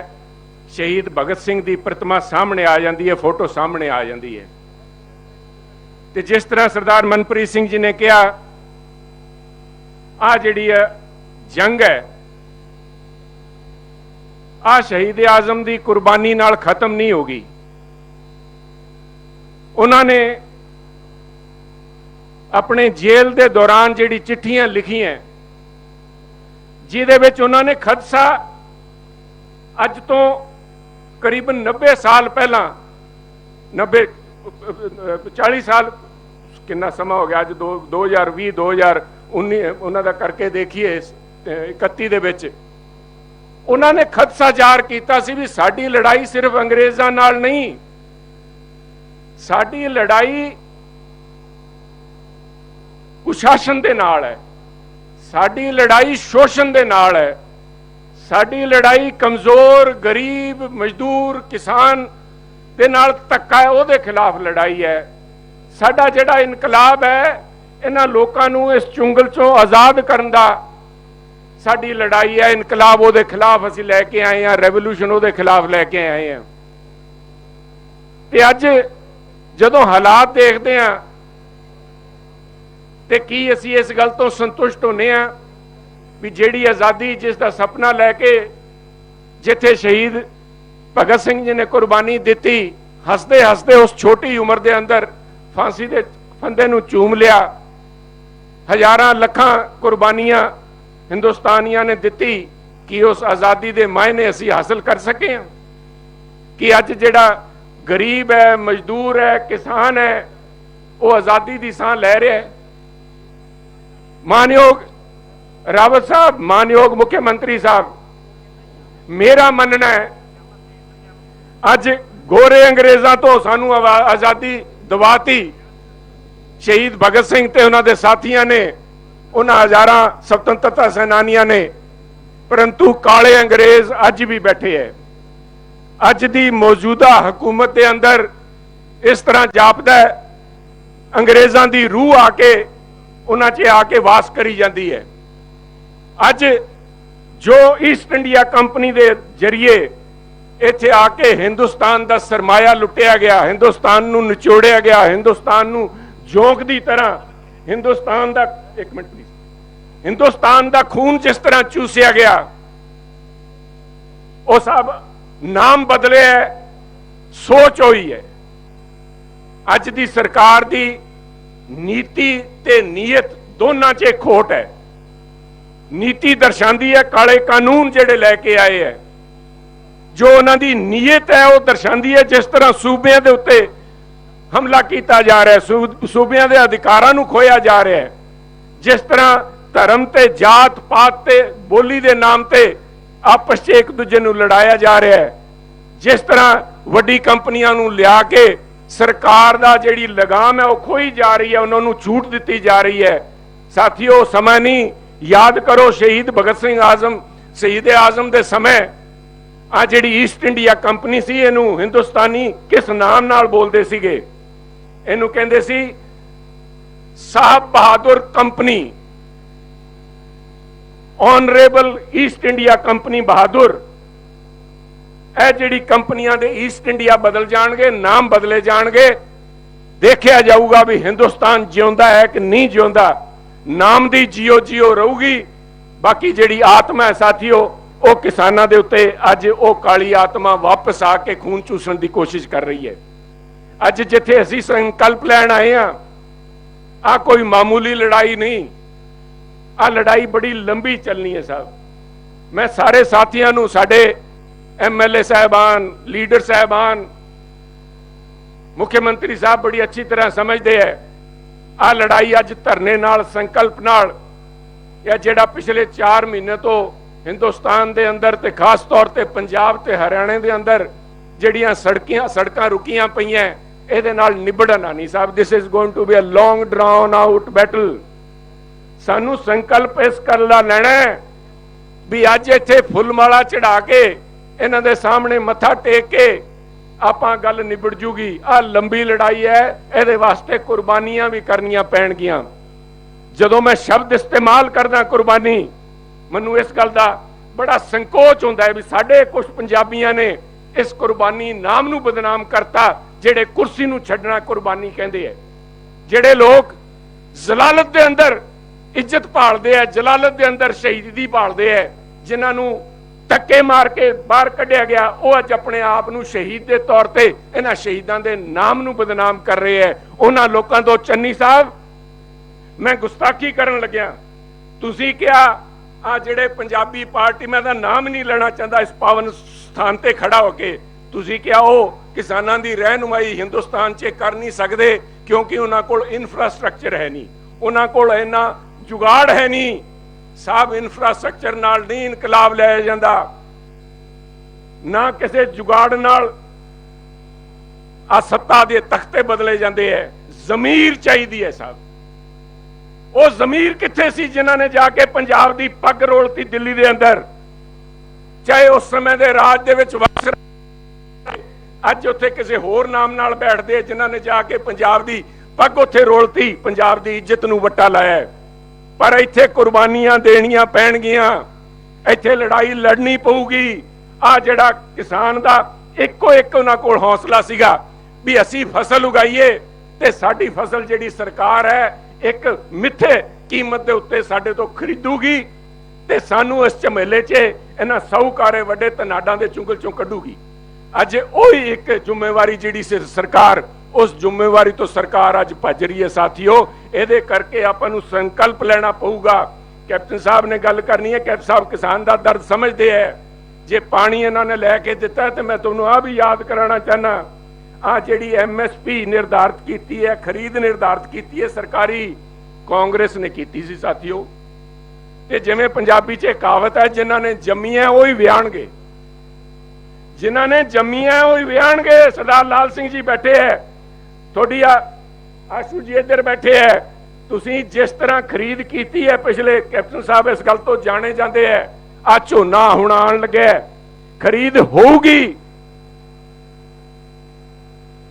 शहीद भगत सिंह की प्रतिमा सामने आ जाती है, फोटो सामने आ जाती है। तो जिस तरह सरदार मनप्रीत सिंह जी ने कहा, आ जिहड़ी जंग है, आ शहीद आजम की कुर्बानी नाल खत्म नहीं होगी। उन्होंने अपने जेल के दौरान जिहड़ी चिट्ठियां लिखियां, जिहदे विच उन्होंने खदसा अज तो करीबन 90 साल पहला, 40 साल कितना समा हो गया, अज 2020 2019 उन्होंने करके देखिए 31 दे विच उन्होंने खदसा जार किया सी भी साडी लड़ाई सिर्फ अंग्रेज़ां नाल नहीं, साडी लड़ाई कुशासन दे नाल है, साडी लड़ाई शोषण दे नाल है, साडी लड़ाई कमजोर गरीब मजदूर किसान दे नाल धक्का है, उहदे खिलाफ लड़ाई है। साडा जिहड़ा इनकलाब है, इन्हां लोकां नूं इस चुंगल चों आज़ाद करन दा साडी लड़ाई है। इनकलाब उहदे खिलाफ असीं लैके आए हैं, रेवोल्यूशन उहदे खिलाफ लैके आए हैं। ते अज जदों हालात देखदे हां ते की असीं इस गल तो संतुष्ट होने हां भी जिहड़ी आज़ादी जिसका सपना लैके जिथे शहीद भगत सिंह जी ने कुर्बानी दी, ਹੱਸਦੇ ਹੱਸਦੇ ਉਸ ਛੋਟੀ ਉਮਰ ਦੇ ਅੰਦਰ ਫਾਂਸੀ ਦੇ ਫੰਦੇ ਨੂੰ ਚੂਮ ਲਿਆ। ਹਜ਼ਾਰਾਂ ਲੱਖਾਂ ਕੁਰਬਾਨੀਆਂ ਹਿੰਦੁਸਤਾਨੀਆਂ ਨੇ ਦਿੱਤੀ ਕਿ ਉਸ ਆਜ਼ਾਦੀ ਦੇ ਮਾਇਨੇ ਅਸੀਂ ਹਾਸਲ ਕਰ ਸਕੇ ਹਾਂ। ਕਿ ਅੱਜ ਜਿਹੜਾ ਗਰੀਬ ਹੈ, ਮਜ਼ਦੂਰ ਹੈ, ਕਿਸਾਨ ਹੈ, ਉਹ ਆਜ਼ਾਦੀ ਦੀ ਸਾਹ ਲੈ ਰਿਹਾ ਹੈ। ਮਾਨਯੋਗ ਰਾਵਤ ਸਾਹਿਬ, ਮਾਨਯੋਗ ਮੁੱਖ ਮੰਤਰੀ ਸਾਹਿਬ, ਮੇਰਾ ਮੰਨਣਾ ਹੈ ਅੱਜ ਗੋਰੇ ਅੰਗਰੇਜ਼ਾਂ ਤੋਂ ਸਾਨੂੰ ਆਜ਼ਾਦੀ ਦਿਵਾਤੀ ਸ਼ਹੀਦ ਭਗਤ ਸਿੰਘ ਤੇ ਉਹਨਾਂ ਦੇ ਸਾਥੀਆਂ ਨੇ, ਉਹਨਾਂ ਹਜ਼ਾਰਾਂ ਸੁਤੰਤਰਤਾ ਸੈਨਾਨੀਆਂ ਨੇ, ਪਰੰਤੂ ਕਾਲੇ ਅੰਗਰੇਜ਼ ਅੱਜ ਵੀ ਬੈਠੇ ਹੈ। ਅੱਜ ਦੀ ਮੌਜੂਦਾ ਹਕੂਮਤ ਦੇ ਅੰਦਰ ਇਸ ਤਰ੍ਹਾਂ ਜਾਪਦਾ ਹੈ ਅੰਗਰੇਜ਼ਾਂ ਦੀ ਰੂਹ ਆ ਕੇ ਉਹਨਾਂ 'ਚ ਆ ਕੇ ਵਾਸ ਕਰੀ ਜਾਂਦੀ ਹੈ। ਅੱਜ ਜੋ ਈਸਟ ਇੰਡੀਆ ਕੰਪਨੀ ਦੇ ਜ਼ਰੀਏ ਇੱਥੇ ਆ ਕੇ ਹਿੰਦੁਸਤਾਨ ਦਾ ਸਰਮਾਇਆ ਲੁੱਟਿਆ ਗਿਆ, ਹਿੰਦੁਸਤਾਨ ਨੂੰ ਨਿਚੋੜਿਆ ਗਿਆ, ਹਿੰਦੁਸਤਾਨ ਨੂੰ ਜੋਂਕ ਦੀ ਤਰ੍ਹਾਂ ਹਿੰਦੁਸਤਾਨ ਦਾ, ਇੱਕ ਮਿੰਟ ਪਲੀਜ਼, ਹਿੰਦੁਸਤਾਨ ਦਾ ਖੂਨ ਜਿਸ ਤਰ੍ਹਾਂ ਚੂਸਿਆ ਗਿਆ, ਉਹ ਸਭ ਨਾਮ ਬਦਲਿਆ, ਸੋਚ ਹੋਈ ਹੈ। ਅੱਜ ਦੀ ਸਰਕਾਰ ਦੀ ਨੀਤੀ ਤੇ ਨੀਅਤ ਦੋਨਾਂ 'ਚ ਖੋਟ ਹੈ। ਨੀਤੀ ਦਰਸਾਉਂਦੀ ਹੈ ਕਾਲੇ ਕਾਨੂੰਨ ਜਿਹੜੇ ਲੈ ਕੇ ਆਏ ਹੈ, ਜੋ ਉਹਨਾਂ ਦੀ ਨੀਅਤ ਹੈ ਉਹ ਦਰਸਾਉਂਦੀ ਹੈ ਜਿਸ ਤਰ੍ਹਾਂ ਸੂਬਿਆਂ ਦੇ ਉੱਤੇ ਹਮਲਾ ਕੀਤਾ ਜਾ ਰਿਹਾ ਹੈ, ਸੂਬਿਆਂ ਦੇ ਅਧਿਕਾਰਾਂ ਨੂੰ ਖੋਇਆ ਜਾ ਰਿਹਾ ਹੈ, ਜਿਸ ਤਰ੍ਹਾਂ ਧਰਮ ਤੇ ਜਾਤ ਪਾਤ ਤੇ ਬੋਲੀ ਦੇ ਨਾਮ ਤੇ ਆਪਸ 'ਚ ਇੱਕ ਦੂਜੇ ਨੂੰ ਲੜਾਇਆ ਜਾ ਰਿਹਾ ਹੈ, ਜਿਸ ਤਰ੍ਹਾਂ ਵੱਡੀ ਕੰਪਨੀਆਂ ਨੂੰ ਲਿਆ ਕੇ ਸਰਕਾਰ ਦਾ ਜਿਹੜੀ ਲਗਾਮ ਹੈ ਉਹ ਖੋਈ ਜਾ ਰਹੀ ਹੈ, ਉਹਨਾਂ ਨੂੰ ਛੂਟ ਦਿੱਤੀ ਜਾ ਰਹੀ ਹੈ। ਸਾਥੀਓ, ਸਮਾਂ ਨਹੀਂ, ਯਾਦ ਕਰੋ ਸ਼ਹੀਦ ਭਗਤ ਸਿੰਘ ਆਜ਼ਮ, ਸ਼ਹੀਦ ਆਜ਼ਮ ਦੇ ਸਮੇਂ ਆ ਜਿਹੜੀ ਈਸਟ ਇੰਡੀਆ ਕੰਪਨੀ ਸੀ, ਇਹਨੂੰ ਹਿੰਦੁਸਤਾਨੀ ਕਿਸ ਨਾਮ ਨਾਲ ਬੋਲਦੇ ਸੀਗੇ? ਇਹਨੂੰ ਕਹਿੰਦੇ ਸੀ ਸਾਹਿਬ Bahadur company, honourable East India company Bahadur. ਇਹ ਜਿਹੜੀ ਕੰਪਨੀਆਂ ਦੇ ਈਸਟ ਇੰਡੀਆ ਬਦਲ ਜਾਣਗੇ, ਨਾਮ ਬਦਲੇ ਜਾਣਗੇ, ਦੇਖਿਆ ਜਾਊਗਾ ਵੀ ਹਿੰਦੁਸਤਾਨ ਜਿਉਂਦਾ ਹੈ ਕਿ ਨਹੀਂ ਜਿਉਂਦਾ। ਨਾਮ ਦੀ ਜਿਉ ਜਿਉ ਰਹੂਗੀ, ਬਾਕੀ ਜਿਹੜੀ ਆਤਮਾ ਹੈ ਸਾਥੀਓ, ਉਹ ਕਿਸਾਨਾਂ ਦੇ ਉੱਤੇ ਅੱਜ ਉਹ ਕਾਲੀ ਆਤਮਾ ਵਾਪਸ ਆ ਕੇ ਖੂਨ ਚੂਸਣ ਦੀ ਕੋਸ਼ਿਸ਼ ਕਰ ਰਹੀ ਹੈ। ਅੱਜ ਜਿੱਥੇ ਅਸੀਂ ਸੰਕਲਪ ਲੈਣ ਆਏ ਹਾਂ, ਆ ਕੋਈ ਮਾਮੂਲੀ ਲੜਾਈ ਨਹੀਂ, ਆ ਲੜਾਈ ਬੜੀ ਲੰਬੀ ਚੱਲਣੀ ਹੈ ਸਾਹਿਬ। ਮੈਂ ਸਾਰੇ ਸਾਥੀਆਂ ਨੂੰ, ਸਾਡੇ MLA ਸਾਹਿਬਾਨ, ਲੀਡਰ ਸਾਹਿਬਾਨ, ਮੁੱਖ ਮੰਤਰੀ ਸਾਹਿਬ ਬੜੀ ਅੱਛੀ ਤਰ੍ਹਾਂ ਸਮਝਦੇ ਹੈ ਆ ਲੜਾਈ ਅੱਜ ਧਰਨੇ ਨਾਲ, ਸੰਕਲਪ ਨਾਲ, ਇਹ ਜਿਹੜਾ ਪਿਛਲੇ 4 ਮਹੀਨੇ ਤੋਂ ਹਿੰਦੁਸਤਾਨ ਦੇ ਅੰਦਰ ਤੇ ਖਾਸ ਤੌਰ ਤੇ ਪੰਜਾਬ ਤੇ ਹਰਿਆਣੇ ਦੇ ਅੰਦਰ ਜਿਹੜੀਆਂ ਸੜਕਾਂ ਰੁਕੀਆਂ ਪਈਆਂ, ਇਹਦੇ ਨਾਲ ਨਿਬੜਨਾ ਨਹੀਂ ਸਾਹਿਬ। This is going to be a long drawn out battle. ਸਾਨੂੰ ਸੰਕਲਪ ਇਸ ਗੱਲ ਦਾ ਲੈਣਾ ਹੈ ਵੀ ਅੱਜ ਇੱਥੇ ਫੁੱਲਮਾਲਾ ਚੜਾ ਕੇ ਇਹਨਾਂ ਦੇ ਸਾਹਮਣੇ ਮੱਥਾ ਟੇਕ ਕੇ ਆਪਾਂ ਗੱਲ ਨਿਬੜ ਜੂਗੀ। ਆ ਲੰਬੀ ਲੜਾਈ ਹੈ, ਇਹਦੇ ਵਾਸਤੇ ਕੁਰਬਾਨੀਆਂ ਵੀ ਕਰਨੀਆਂ ਪੈਣਗੀਆਂ। ਜਦੋਂ ਮੈਂ ਸ਼ਬਦ ਇਸਤੇਮਾਲ ਕਰਦਾ ਕੁਰਬਾਨੀ, ਮੈਨੂੰ ਇਸ ਗੱਲ ਦਾ ਬੜਾ ਸੰਕੋਚ ਹੁੰਦਾ ਹੈ ਵੀ ਸਾਡੇ ਕੁਝ ਪੰਜਾਬੀਆਂ ਨੇ ਇਸ ਕੁਰਬਾਨੀ ਨਾਮ ਨੂੰ ਬਦਨਾਮ ਕਰਤਾ, ਜਿਹੜੇ ਕੁਰਸੀ ਨੂੰ ਛੱਡਣਾ ਕੁਰਬਾਨੀ ਕਹਿੰਦੇ ਹੈ। ਜਿਹੜੇ ਲੋਕ ਜ਼ਲਾਲਤ ਦੇ ਅੰਦਰ ਇੱਜ਼ਤ ਭਾਲਦੇ ਆ, ਜਲਾਲਤ ਦੇ ਅੰਦਰ ਸ਼ਹੀਦੀ ਭਾਲਦੇ ਆ, ਜਿਨ੍ਹਾਂ ਨੂੰ ਧੱਕੇ ਮਾਰ ਕੇ ਬਾਹਰ ਕੱਢਿਆ ਗਿਆ, ਉਹ ਅੱਜ ਆਪਣੇ ਆਪ ਨੂੰ ਸ਼ਹੀਦ ਦੇ ਤੌਰ ਤੇ ਇਹਨਾਂ ਸ਼ਹੀਦਾਂ ਦੇ ਨਾਮ ਨੂੰ ਬਦਨਾਮ ਕਰ ਰਹੇ ਹੈ। ਉਹਨਾਂ ਲੋਕਾਂ ਤੋਂ ਚੰਨੀ ਸਾਹਿਬ, ਮੈਂ ਗੁਸਤਾਖੀ ਕਰਨ ਲੱਗਿਆ। ਤੁਸੀਂ ਕਿਹਾ ਆ ਜਿਹੜੇ ਪੰਜਾਬੀ ਪਾਰਟੀ, ਮੈਂ ਤਾਂ ਨਾਮ ਨਹੀਂ ਲੈਣਾ ਚਾਹੁੰਦਾ ਇਸ ਪਾਵਨ ਸਥਾਨ ਤੇ ਖੜਾ ਹੋ ਕੇ, ਤੁਸੀਂ ਕਿਹਾ ਉਹ ਕਿਸਾਨਾਂ ਦੀ ਰਹਿਨੁਮਾਈ ਹਿੰਦੁਸਤਾਨ 'ਚ ਕਰ ਨਹੀਂ ਸਕਦੇ ਕਿਉਂਕਿ ਉਹਨਾਂ ਕੋਲ ਇਨਫਰਾਸਟ੍ਰਕਚਰ ਹੈ ਨਹੀਂ, ਉਹਨਾਂ ਕੋਲ ਇੰਨਾ ਜੁਗਾੜ ਹੈ ਨਹੀਂ। ਸਾਹਿਬ, ਇਨਫਰਾਸਟ੍ਰਕਚਰ ਨਾਲ ਨਹੀਂ ਇਨਕਲਾਬ ਲਿਆ ਜਾਂਦਾ, ਨਾ ਕਿਸੇ ਜੁਗਾੜ ਨਾਲ ਆ ਸੱਤਾ ਦੇ ਤਖਤੇ ਬਦਲੇ ਜਾਂਦੇ ਹੈ। ਜ਼ਮੀਰ ਚਾਹੀਦੀ ਹੈ ਸਾਹਿਬ। ਉਹ ਜ਼ਮੀਰ ਕਿੱਥੇ ਸੀ ਜਿਨ੍ਹਾਂ ਨੇ ਜਾ ਕੇ ਪੰਜਾਬ ਦੀ ਪੱਗ ਰੋਲਤੀ ਦਿੱਲੀ ਦੇ ਅੰਦਰ, ਚਾਹੇ ਉਸ ਸਮੇਂ ਦੇ ਰਾਜ ਦੇ ਵਿੱਚ ਅੱਜ ਉੱਥੇ ਕਿਸੇ ਹੋਰ ਨਾਮ ਨਾਲ ਬੈਠਦੇ ਜਿਨ੍ਹਾਂ ਨੇ ਜਾ ਕੇ ਪੰਜਾਬ ਦੀ ਪੱਗ ਉੱਥੇ ਰੋਲਤੀ, ਪੰਜਾਬ ਦੀ ਇੱਜ਼ਤ ਨੂੰ ਵੱਟਾ ਲਾਇਆ। ਪਰ ਇੱਥੇ ਕੁਰਬਾਨੀਆਂ ਦੇਣੀਆਂ ਪੈਣਗੀਆਂ, ਇੱਥੇ ਲੜਾਈ ਲੜਨੀ ਪਊਗੀ। ਆ ਜਿਹੜਾ ਕਿਸਾਨ ਦਾ ਇੱਕੋ ਇੱਕ ਉਹਨਾਂ ਕੋਲ ਹੌਸਲਾ ਸੀਗਾ ਵੀ ਅਸੀਂ ਫਸਲ ਉਗਾਈਏ ਤੇ ਸਾਡੀ ਫਸਲ ਜਿਹੜੀ ਸਰਕਾਰ ਹੈ ਇੱਕ ਮਿੱਥੇ ਕੀਮਤ ਦੇ ਉੱਤੇ ਸਾਡੇ ਤੋਂ ਖਰੀਦੂਗੀ ਤੇ ਸਾਨੂੰ ਇਸ ਝਮੇਲੇ 'ਚ ਇਹਨਾਂ ਸਾਹੂਕਾਰੇ ਵੱਡੇ ਧਨਾਡਾਂ ਦੇ ਚੁੰਗਲ ਚੋਂ ਕੱਢੂਗੀ। ਅੱਜ ਉਹੀ ਇੱਕ ਜ਼ਿੰਮੇਵਾਰੀ ਜਿਹੜੀ ਸੀ ਸਰਕਾਰ, ਉਸ ਜ਼ਿੰਮੇਵਾਰੀ ਤੋਂ ਸਰਕਾਰ ਅੱਜ ਭੱਜ ਰਹੀ ਹੈ ਸਾਥੀਓ। ਇਹਦੇ ਕਰਕੇ ਆਪਾਂ ਨੂੰ ਸੰਕਲਪ ਲੈਣਾ ਪਊਗਾ। ਕੈਪਟਨ ਸਾਹਿਬ ਨੇ ਗੱਲ ਕਰਨੀ ਹੈ। ਕੈਪਟਨ ਸਾਹਿਬ ਕਿਸਾਨ ਦਾ ਦਰਦ ਸਮਝਦੇ ਹੈ। ਜੇ ਪਾਣੀ ਇਹਨਾਂ ਨੇ ਲੈ ਕੇ ਦਿੱਤਾ ਤੇ ਮੈਂ ਤੁਹਾਨੂੰ ਆ ਵੀ ਯਾਦ ਕਰਾਉਣਾ ਚਾਹਨਾ, ਆ ਜਿਹੜੀ MSP ਨਿਰਧਾਰਿਤ ਕੀਤੀ ਹੈ, ਖਰੀਦ ਨਿਰਧਾਰਿਤ ਕੀਤੀ ਹੈ ਸਰਕਾਰੀ, ਕਾਂਗਰਸ ਨੇ ਕੀਤੀ ਸੀ ਸਾਥੀਓ। ਤੇ ਜਿਵੇਂ ਪੰਜਾਬੀ 'ਚ ਕਹਾਵਤ ਹੈ, ਜਿਨ੍ਹਾਂ ਨੇ ਜੰਮੀਆਂ ਉਹ ਹੀ ਵਿਆਹਣਗੇ, ਜਿਨ੍ਹਾਂ ਨੇ ਜੰਮੀਆਂ ਉਹ ਹੀ ਵਿਆਹਣਗੇ। ਸਰਦਾਰ ਲਾਲ ਸਿੰਘ ਜੀ ਬੈਠੇ ਹੈ, ਤੁਹਾਡੀ ਆਸ਼ੂ ਜੀ ਇੱਧਰ ਬੈਠੇ ਹੈ। ਤੁਸੀਂ ਜਿਸ ਤਰ੍ਹਾਂ ਖਰੀਦ ਕੀਤੀ ਹੈ ਪਿਛਲੇ, ਕੈਪਟਨ ਸਾਹਿਬ ਇਸ ਗੱਲ ਤੋਂ ਜਾਣੇ ਜਾਂਦੇ ਹੈ। ਆ ਝੋਨਾ ਹੁਣ ਆਉਣ ਲੱਗਿਆ, ਖਰੀਦ ਹੋਊਗੀ,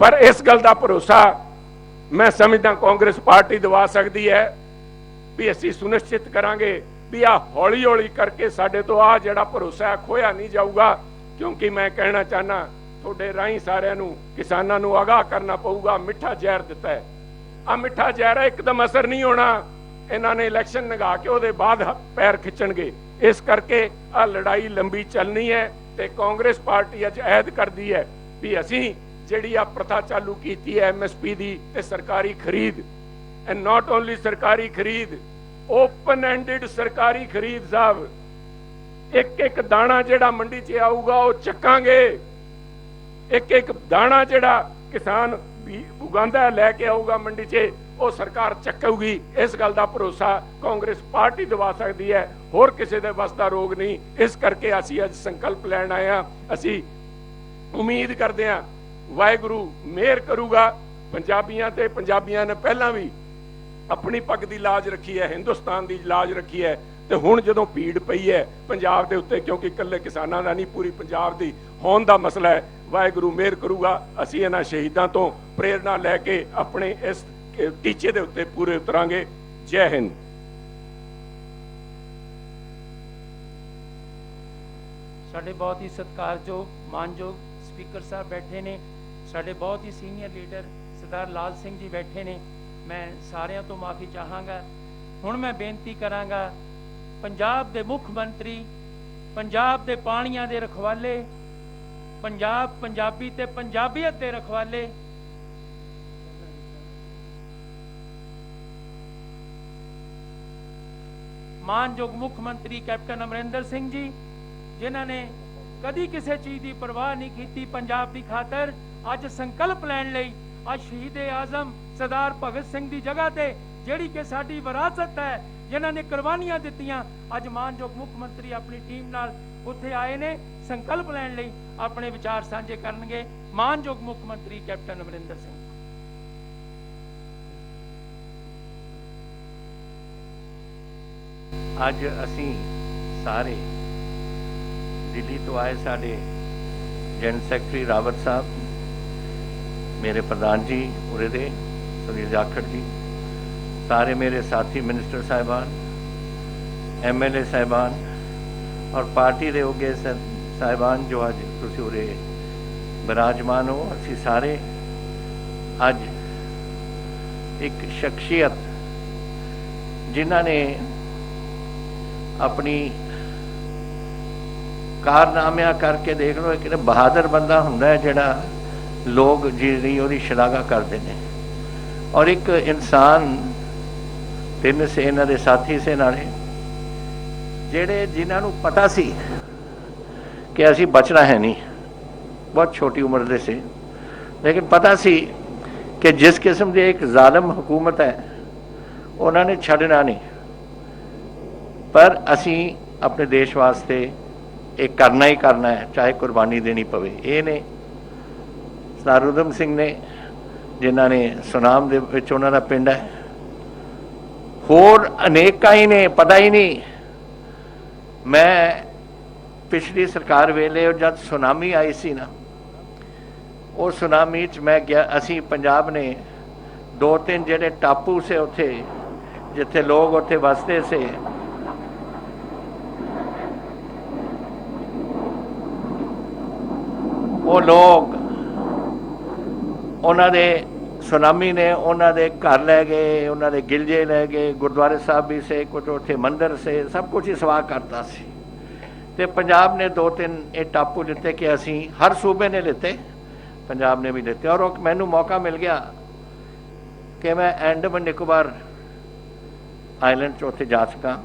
ਪਰ ਇਸ ਗੱਲ ਦਾ ਭਰੋਸਾ ਮੈਂ ਸਮਝਦਾ ਕਾਂਗਰਸ ਪਾਰਟੀ ਦਿਵਾ ਸਕਦੀ ਹੈ ਵੀ ਅਸੀਂ ਸੁਨਿਸ਼ਚਿਤ ਕਰਾਂਗੇ ਵੀ ਆ ਹੌਲੀ ਹੌਲੀ ਕਰਕੇ ਸਾਡੇ ਤੋਂ ਆ ਜਿਹੜਾ ਭਰੋਸਾ ਹੈ ਖੋਇਆ ਨਹੀਂ ਜਾਊਗਾ। ਕਿਉਂਕਿ ਮੈਂ ਕਹਿਣਾ ਚਾਹਨਾ, ਤੁਹਾਡੇ ਰਾਹੀਂ ਸਾਰਿਆਂ ਨੂੰ, ਕਿਸਾਨਾਂ ਨੂੰ ਆਗਾਹ ਕਰਨਾ ਪਊਗਾ। ਮਿੱਠਾ ਜ਼ਹਿਰ ਦਿੱਤਾ ਹੈ, ਆ ਮਿੱਠਾ ਜ਼ਹਿਰ ਹੈ, ਇੱਕਦਮ ਅਸਰ ਨਹੀਂ ਹੋਣਾ। ਇਹਨਾਂ ਨੇ ਇਲੈਕਸ਼ਨ ਲਗਾ ਕੇ ਉਹਦੇ ਬਾਅਦ ਪੈਰ ਖਿੱਚਣਗੇ। ਇਸ ਕਰਕੇ ਆ ਲੜਾਈ ਲੰਬੀ ਚੱਲਣੀ ਹੈ ਤੇ ਕਾਂਗਰਸ ਪਾਰਟੀ ਅੱਜ ਐਲਾਨ ਕਰਦੀ ਹੈ ਵੀ ਅਸੀਂ ਜਿਹੜੀ ਆ ਪ੍ਰਥਾ ਚਾਲੂ ਕੀਤੀ ਹੈ MSP ਦੀ ਤੇ ਸਰਕਾਰੀ ਖਰੀਦ, ਐਂਡ ਨਾਟ ਓਨਲੀ ਸਰਕਾਰੀ ਖਰੀਦ, ਓਪਨ ਐਂਡਡ ਸਰਕਾਰੀ ਖਰੀਦ। ਸਾਹਿਬ ਇੱਕ ਇੱਕ ਦਾਣਾ ਜਿਹੜਾ ਮੰਡੀ 'ਚ ਆਊਗਾ ਉਹ ਚੱਕਾਂਗੇ। ਇੱਕ ਇੱਕ ਦਾਣਾ ਜਿਹੜਾ ਕਿਸਾਨ ਉਗਾਉਂਦਾ ਲੈ ਕੇ ਆਊਗਾ ਮੰਡੀ 'ਚ, ਉਹ ਸਰਕਾਰ ਚੱਕੂਗੀ। ਇਸ ਗੱਲ ਦਾ ਭਰੋਸਾ ਕਾਂਗਰਸ ਪਾਰਟੀ ਦਿਵਾ ਸਕਦੀ ਹੈ, ਹੋਰ ਕਿਸੇ ਦੇ ਵੱਸ ਦਾ ਰੋਗ ਨਹੀਂ। ਇਸ ਕਰਕੇ ਅਸੀਂ ਅੱਜ ਸੰਕਲਪ ਲੈਣ ਆਏ ਹਾਂ। ਅਸੀਂ ਉਮੀਦ ਕਰਦੇ ਹਾਂ ਵਾਹਿਗੁਰੂ ਮਿਹਰ ਕਰੂਗਾ ਪੰਜਾਬੀਆਂ ਤੇ। ਪੰਜਾਬੀਆਂ ਨੇ ਪਹਿਲਾਂ ਵੀ ਆਪਣੀ ਪੱਗ ਦੀ ਲਾਜ ਰੱਖੀ ਹੈ, ਹਿੰਦੁਸਤਾਨ ਦੀ ਲਾਜ ਰੱਖੀ ਹੈ, ਤੇ ਹੁਣ ਜਦੋਂ ਭੀੜ ਪਈ ਹੈ ਪੰਜਾਬ ਦੇ ਉੱਤੇ, ਕਿਉਂਕਿ ਇਕੱਲੇ ਕਿਸਾਨਾਂ ਦਾ ਨਹੀਂ, ਪੂਰੀ ਪੰਜਾਬ ਦੀ ਹੋਣ ਦਾ ਮਸਲਾ ਹੈ, ਵਾਹਿਗੁਰੂ ਮਿਹਰ ਕਰੂਗਾ। ਅਸੀਂ ਇਹਨਾਂ ਸ਼ਹੀਦਾਂ ਤੋਂ ਪ੍ਰੇਰਨਾ ਲੈ ਕੇ ਆਪਣੇ ਇਸ ਟੀਚੇ ਦੇ ਉੱਤੇ ਪੂਰੇ ਉਤਰਾਂਗੇ। ਜੈ ਹਿੰਦ। ਸਾਡੇ ਬਹੁਤ ਹੀ ਸਤਿਕਾਰਯੋਗ ਮਾਨਯੋਗ ਸਪੀਕਰ ਸਾਹਿਬ ਬੈਠੇ ਨੇ, ਸਾਡੇ ਬਹੁਤ ਹੀ ਸੀਨੀਅਰ ਲੀਡਰ ਸਰਦਾਰ ਲਾਲ ਸਿੰਘ ਜੀ ਬੈਠੇ ਨੇ। ਮੈਂ ਸਾਰਿਆਂ ਤੋਂ ਮਾਫੀ ਚਾਹਾਂਗਾ। ਹੁਣ ਮੈਂ ਬੇਨਤੀ ਕਰਾਂਗਾ, ਪੰਜਾਬ ਦੇ ਮੁੱਖ ਮੰਤਰੀ, ਪੰਜਾਬ ਦੇ ਪਾਣੀਆਂ ਦੇ ਰਖਵਾਲੇ, ਪੰਜਾਬ ਪੰਜਾਬੀ ਤੇ ਪੰਜਾਬੀਅਤ ਦੇ ਰਖਵਾਲੇ, ਮਾਨਯੋਗ ਮੁੱਖ ਮੰਤਰੀ ਕੈਪਟਨ ਅਮਰਿੰਦਰ ਸਿੰਘ ਜੀ, ਜਿਨ੍ਹਾਂ ਨੇ ਕਦੀ ਕਿਸੇ ਚੀਜ਼ ਦੀ ਪਰਵਾਹ ਨਹੀਂ ਕੀਤੀ ਪੰਜਾਬ ਦੀ ਖਾਤਰ, ਅੱਜ ਸੰਕਲਪ ਲੈਣ ਲਈ ਅੱਜ ਸ਼ਹੀਦ-ਏ ਆਜ਼ਮ ਸਰਦਾਰ ਭਗਤ ਸਿੰਘ ਦੀ ਜਗ੍ਹਾ ਤੇ ਜਿਹੜੀ ਕਿ ਸਾਡੀ ਵਿਰਾਸਤ ਹੈ, ਜਿਨ੍ਹਾਂ ਨੇ ਕੁਰਬਾਨੀਆਂ ਦਿੱਤੀਆਂ, ਅੱਜ ਮਾਨਯੋਗ ਮੁੱਖ ਮੰਤਰੀ ਆਪਣੀ ਟੀਮ ਨਾਲ ਉੱਥੇ ਆਏ ਨੇ ਸੰਕਲਪ ਲੈਣ ਲਈ, ਆਪਣੇ ਵਿਚਾਰ ਸਾਂਝੇ ਕਰਨਗੇ। ਮਾਨਯੋਗ ਮੁੱਖ ਮੰਤਰੀ ਕੈਪਟਨ ਅਮਰਿੰਦਰ ਸਿੰਘ। ਅੱਜ ਅਸੀਂ ਸਾਰੇ ਦਿੱਲੀ ਤੋਂ ਆਏ, ਸਾਡੇ ਜਨਰਲ ਸੈਕਟਰੀ ਰਾਵਤ ਸਾਹਿਬ, ਮੇਰੇ ਪ੍ਰਧਾਨ ਜੀ ਉਰੇ ਦੇ ਸੁਨੀਲ ਜਾਖੜ ਜੀ, सारे मेरे साथी मिनिस्टर साहिबान, MLA साहिबान और पार्टी के होगे साहिबान जो अज तुसीं उरे विराजमान हो, असी सारे अज एक शख्सियत जिन्हां ने अपनी कारनामियां करके देख लो, एक बहादुर बंदा हुंदा है जिहड़ा लोग जी उहदी शलाघा करते हैं, और एक इंसान ਤਿੰਨ ਸੇ ਇਹਨਾਂ ਦੇ ਸਾਥੀ ਸੇ ਨਾਲੇ ਜਿਹੜੇ ਜਿਨ੍ਹਾਂ ਨੂੰ ਪਤਾ ਸੀ ਕਿ ਅਸੀਂ ਬਚਣਾ ਹੈ ਨਹੀਂ, ਬਹੁਤ ਛੋਟੀ ਉਮਰ ਦੇ ਸੀ, ਲੇਕਿਨ ਪਤਾ ਸੀ ਕਿ ਜਿਸ ਕਿਸਮ ਦੀ ਇੱਕ ਜ਼ਾਲਮ ਹਕੂਮਤ ਹੈ ਉਹਨਾਂ ਨੇ ਛੱਡਣਾ ਨਹੀਂ, ਪਰ ਅਸੀਂ ਆਪਣੇ ਦੇਸ਼ ਵਾਸਤੇ ਇਹ ਕਰਨਾ ਹੀ ਕਰਨਾ ਹੈ, ਚਾਹੇ ਕੁਰਬਾਨੀ ਦੇਣੀ ਪਵੇ। ਇਹ ਨੇ ਸਰਦਾਰ ਊਧਮ ਸਿੰਘ ਨੇ, ਜਿਨ੍ਹਾਂ ਨੇ ਸੁਨਾਮ ਦੇ ਵਿੱਚ ਉਹਨਾਂ ਦਾ ਪਿੰਡ ਹੈ, ਹੋਰ ਅਨੇਕਾਂ ਹੀ ਨੇ, ਪਤਾ ਹੀ ਨਹੀਂ। ਮੈਂ ਪਿਛਲੀ ਸਰਕਾਰ ਵੇਲੇ ਜਦ ਸੁਨਾਮੀ ਆਈ ਸੀ ਨਾ, ਉਹ ਸੁਨਾਮੀ 'ਚ ਮੈਂ ਗਿਆ, ਅਸੀਂ ਪੰਜਾਬ ਨੇ 2-3 ਜਿਹੜੇ ਟਾਪੂ ਸੇ ਉੱਥੇ ਜਿੱਥੇ ਲੋਕ ਉੱਥੇ ਵਸਦੇ ਸੇ, ਉਹ ਲੋਕ ਉਹਨਾਂ ਦੇ ਸੁਨਾਮੀ ने उन्होंने घर लै गए, उन्होंने गिलजे लै गए, गुरुद्वारे साहब भी से कुछ उत्थे मंदिर से सब कुछ ही सवाह करता सी। ਤੇ ਪੰਜਾਬ ਨੇ 2-3 ਇਹ ਟਾਪੂ ਲਿੱਤੇ ਕਿ ਅਸੀਂ ਹਰ ਸੂਬੇ ਨੇ ਲਿੱਤੇ, ਪੰਜਾਬ ਨੇ ਵੀ ਲਿੱਤੇ। ਔਰ ਉਹ ਮੈਨੂੰ ਮੌਕਾ ਮਿਲ ਗਿਆ ਕਿ ਮੈਂ ਅੰਡੇਮਾਨ ਨਿਕੋਬਾਰ ਆਈਲੈਂਡ 'ਚ ਉੱਥੇ ਜਾ ਸਕਾਂ।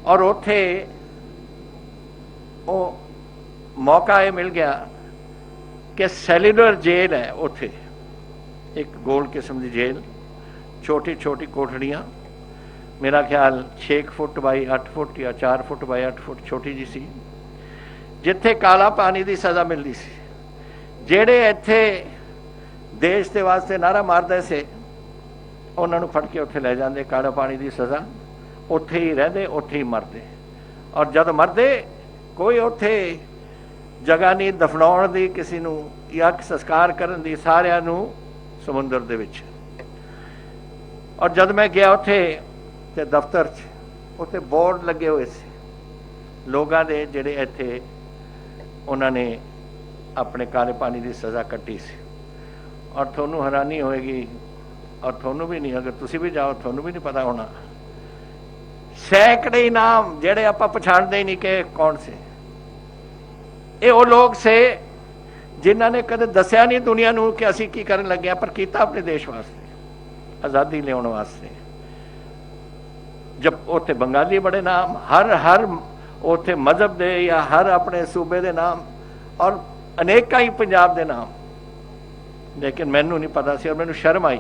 ਔਰ ਉੱਥੇ ਉਹ ਮੌਕਾ ਇਹ ਮਿਲ ਗਿਆ ਕਿ ਸੈਲੂਲਰ ਜੇਲ੍ਹ ਹੈ ਉੱਥੇ, ਇੱਕ ਗੋਲ ਕਿਸਮ ਦੀ ਜੇਲ੍ਹ, ਛੋਟੀ ਛੋਟੀ ਕੋਠੜੀਆਂ, मेरा ख्याल 6 फुट बाई 8 फुट या 4 फुट बाई 8 फुट छोटी जी सी, जिथे काला पानी की सज़ा मिलती सी। जेड़े इत्थे देश के वास्ते नारा मारते से उन्होंने फड़ के उत्थे ले जाते, काला पानी की सज़ा, उत्थे ही रहते, उत्थे ही मरते। और जब मरते कोई उत्थे जगह नहीं दफनाउण दी, किसी नूं या संस्कार करन दी, सारिਆਂ ਨੂੰ समुंदर दे विच। और जब मैं गया उत्थे ते दफ्तर च उत्थे बोर्ड लगे हुए सी लोगों के जिहड़े इत्थे उन्होंने अपने काले पानी की सज़ा कट्टी सी। और थोनू हैरानी होएगी, और थोनू भी नहीं, अगर तुसी भी जाओ थोनू भी नहीं पता होना, सैकड़े नाम जिहड़े आपां पछाणदे ही नहीं कि कौन से। ये वो लोग से जिन्हां ने कदे दस्सिया नहीं दुनिया नूं कि असीं की करन लगे हां, पर कीता अपने देश वास्ते, आज़ादी लियाउण वास्ते। जब उत्थे बंगाली बड़े नाम, हर उत्थे मजहब दे या हर अपने सूबे दे नाम, और अनेक ही पंजाब दे नाम। लेकिन मैनू नहीं पता सी, और मैनू शर्म आई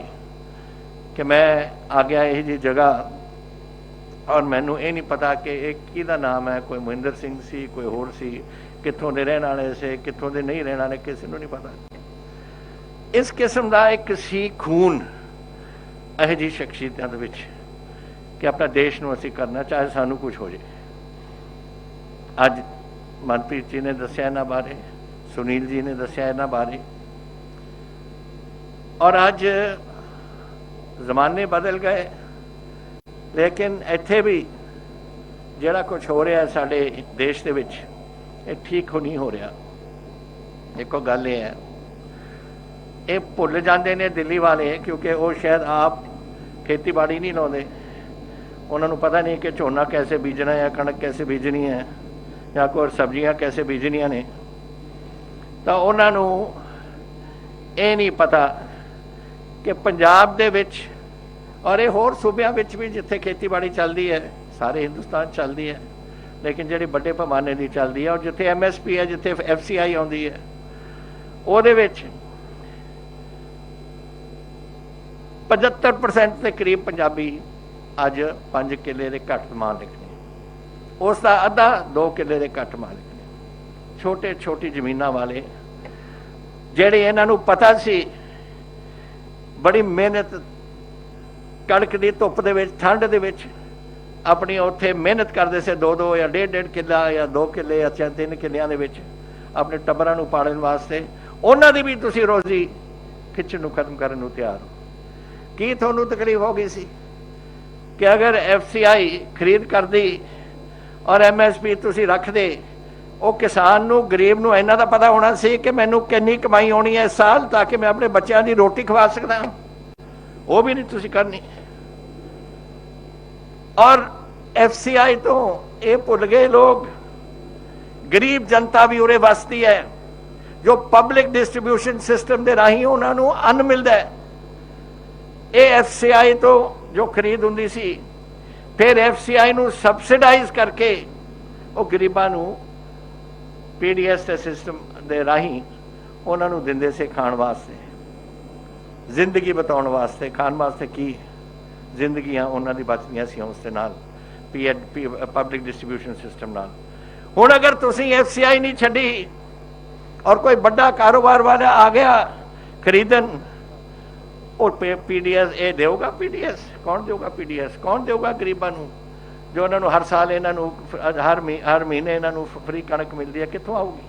कि मैं आ गया यही जी जगह, और मैनू ये नहीं पता कि एक किहदा नाम है, कोई मोहिंदर सिंह सी, कोई होर सी, कित्थों दे रहण वाले से, कित्थों दे नहीं रहण वाले, किसी नूं नहीं पता। इस किस्म का एक सी खून यह जी शख्सियतां दे विच कि अपना देश नूं असीं करना, चाहे सानू कुछ हो जाए। अज मनप्रीत जी ने दस्सिया इन्हां बारे, सुनील जी ने दस्सिया इन्हां बारे, और अज जमाने बदल गए, लेकिन इत्थे भी जिहड़ा कुछ हो रहा है साडे देश दे विच, ये ठीक हो नहीं हो रहा। देखो गल ये है, ये भुल जाते ने दिल्ली वाले, क्योंकि वो शायद आप खेतीबाड़ी नहीं लाते, उन्होंने पता नहीं कि झोना कैसे बीजना है, कणक कैसे बीजनी है, या कोई सब्जियां कैसे बीजनियां ने। तो उन्होंने ये नहीं पता कि पंजाब दे विच और ये होर सूबियां विच भी जिथे खेतीबाड़ी चलती है, सारे हिंदुस्तान चलती है, लेकिन जिहड़ी बड़े पैमाने की चलती है, और जिथे MSP है, जिथे FCI आउंदी है, उहदे विच 75% के करीब पंजाबी अज 5 किले के घट मालिक ने, उसका अद्धा 2 किले के घट मालिक ने। छोटे छोटी जमीनां वाले जिहड़े इन्हां नूं पता सी, बड़ी मेहनत कड़क की धुप दे विच, ठंड दे विच अपनी उत्थे मेहनत करते से 2-2 या 1.5 किला या 2 किले या 3 किलियां दे विच अपने टब्बरां नूं पालण वास्ते, उन्हां दी भी तुसीं रोजी खिच्चण नूं खत्म करन नूं तैयार हो। की तुहानूं तकलीफ हो गई सी कि अगर FCI खरीद करदी और MSP तुसीं रख दे, वो किसान नूं, गरीब नूं इन्हां दा पता होना सी कि मैनूं किन्नी कमाई होनी है इस साल, ताकि मैं अपने बच्चों की रोटी खवा सकदा। वो भी नहीं तुसीं करनी। और FCI तो ये भुल गए लोग, गरीब जनता भी उरे वसती है, जो पब्लिक डिस्ट्रीब्यूशन सिस्टम के राही उन्होंने अन्न मिलता है। ये FCI तो जो खरीद हुंदी सी, फिर FCI नूं सबसिडाइज करके वो गरीबां नूं PDS के सिस्टम के राही उन्होंने दिंदे से खाण वास्ते, जिंदगी बताउण वास्ते, खाण वास्ते की जिंदगियां उन्होंने दी बचदियां सी उस दे नाल, पब्लिक डिस्ट्रीब्यूशन सिस्टम नाल। हुण अगर तुसीं FCI नहीं छड्डी और कोई बड़ा कारोबार वाला आ गया खरीदन, और PDS ये देगा, PDS कौन देगा, PDS कौन देगा गरीबां नूं, जो उन्होंने हर साल इन्हों हर महीने इन्हों फ्री कणक मिलती है, कित्थों आऊगी?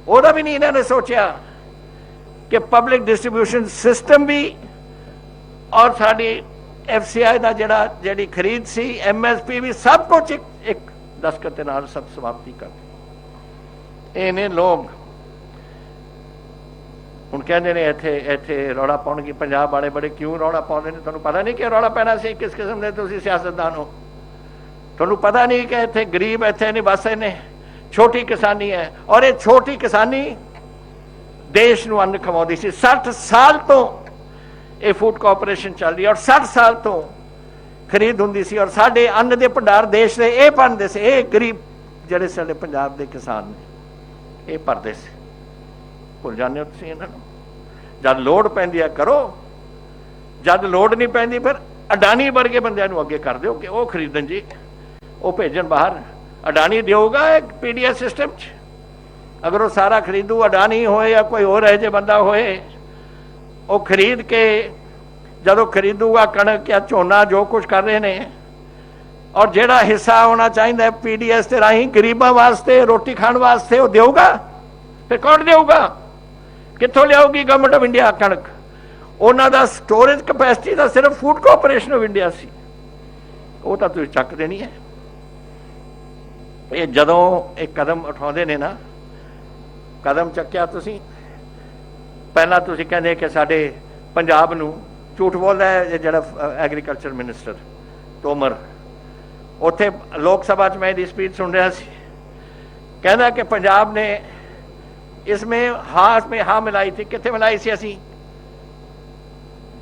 ओहदा भी नहीं इन्होंने सोचा कि पब्लिक डिस्ट्रीब्यूशन सिस्टम भी और साड़ी FCI का जिहड़ी खरीद सी, MSP भी, सब कुछ एक दस्तखत के नाल सब समाप्ति कर दी। इन्हें लोग हुण कहंदे ने इत्थे इत्थे रौला पाउणगे, पंजाब वाले बड़े क्यों रौला पाउंदे ने? तुहानूं पता नहीं कि रौला पैना सी? किस किस्म दे तुसीं सियासतदान हो? ਤੁਹਾਨੂੰ ਪਤਾ ਨਹੀਂ ਕਿ ਇੱਥੇ ਗਰੀਬ ਇੱਥੇ ਨਹੀਂ ਵਸਦੇ ਨੇ, ਛੋਟੀ ਕਿਸਾਨੀ ਹੈ। ਔਰ ਇਹ ਛੋਟੀ ਕਿਸਾਨੀ ਦੇਸ਼ ਨੂੰ ਅੰਨ ਖਵਾਉਂਦੀ ਸੀ। 60 ਸਾਲ ਤੋਂ ਇਹ ਫੂਡ ਕਾਰਪੋਰੇਸ਼ਨ ਚੱਲ ਰਹੀ ਹੈ ਔਰ 60 ਸਾਲ ਤੋਂ ਖਰੀਦ ਹੁੰਦੀ ਸੀ ਔਰ ਸਾਡੇ ਅੰਨ ਦੇ ਭੰਡਾਰ ਦੇਸ਼ ਦੇ ਇਹ ਭਰਦੇ ਸੀ। ਇਹ ਗਰੀਬ ਜਿਹੜੇ ਸਾਡੇ ਪੰਜਾਬ ਦੇ ਕਿਸਾਨ ਨੇ ਇਹ ਭਰਦੇ ਸੀ। ਭੁੱਲ ਜਾਂਦੇ ਹੋ ਤੁਸੀਂ ਇਹਨਾਂ ਨੂੰ। ਜਦ ਲੋੜ ਪੈਂਦੀ ਹੈ ਕਰੋ, ਜਦ ਲੋੜ ਨਹੀਂ ਪੈਂਦੀ ਫਿਰ ਅਡਾਨੀ ਵਰਗੇ ਬੰਦਿਆਂ ਨੂੰ ਅੱਗੇ ਕਰ ਦਿਓ ਕਿ ਉਹ ਖਰੀਦਣ ਜੀ, ਉਹ ਭੇਜਣ ਬਾਹਰ। ਅਡਾਨੀ ਦੇਊਗਾ ਇੱਕ ਪੀਡੀਐਸ ਸਿਸਟਮ 'ਚ, ਅਗਰ ਉਹ ਸਾਰਾ ਖਰੀਦੂ, ਅਡਾਨੀ ਹੋਏ ਜਾਂ ਕੋਈ ਹੋਰ ਇਹੋ ਜਿਹਾ ਬੰਦਾ ਹੋਏ, ਉਹ ਖਰੀਦ ਕੇ ਜਦੋਂ ਖਰੀਦੂਗਾ ਕਣਕ ਜਾਂ ਝੋਨਾ ਜੋ ਕੁਝ ਕਰ ਰਹੇ ਨੇ, ਔਰ ਜਿਹੜਾ ਹਿੱਸਾ ਹੋਣਾ ਚਾਹੀਦਾ ਪੀਡੀਐਸ ਦੇ ਰਾਹੀਂ ਗਰੀਬਾਂ ਵਾਸਤੇ ਰੋਟੀ ਖਾਣ ਵਾਸਤੇ ਉਹ ਦੇਊਗਾ, ਫਿਰ ਕੌਣ ਦੇਊਗਾ? ਕਿੱਥੋਂ ਲਿਆਊਗੀ ਗਵਰਨਮੈਂਟ ਆਫ ਇੰਡੀਆ ਕਣਕ? ਉਹਨਾਂ ਦਾ ਸਟੋਰੇਜ ਕਪੈਸਿਟੀ ਤਾਂ ਸਿਰਫ ਫੂਡ ਕਾਰਪੋਰੇਸ਼ਨ ਆਫ ਇੰਡੀਆ ਸੀ, ਉਹ ਤਾਂ ਤੁਸੀਂ ਚੱਕ ਦੇਣੀ ਹੈ। ਇਹ ਜਦੋਂ ਇਹ ਕਦਮ ਉਠਾਉਂਦੇ ਨੇ ਨਾ, ਕਦਮ ਚੱਕਿਆ ਤੁਸੀਂ, ਪਹਿਲਾਂ ਤੁਸੀਂ ਕਹਿੰਦੇ ਕਿ ਸਾਡੇ ਪੰਜਾਬ ਨੂੰ, ਝੂਠ ਬੋਲਦਾ ਹੈ ਜਿਹੜਾ ਐਗਰੀਕਲਚਰ ਮਿਨਿਸਟਰ ਤੋਮਰ, ਉੱਥੇ ਲੋਕ ਸਭਾ 'ਚ ਮੈਂ ਇਹਦੀ ਸਪੀਚ ਸੁਣ ਰਿਹਾ ਸੀ, ਕਹਿੰਦਾ ਕਿ ਪੰਜਾਬ ਨੇ इसमें हाँ मिलाई थी। कितने मिलाई सी असी?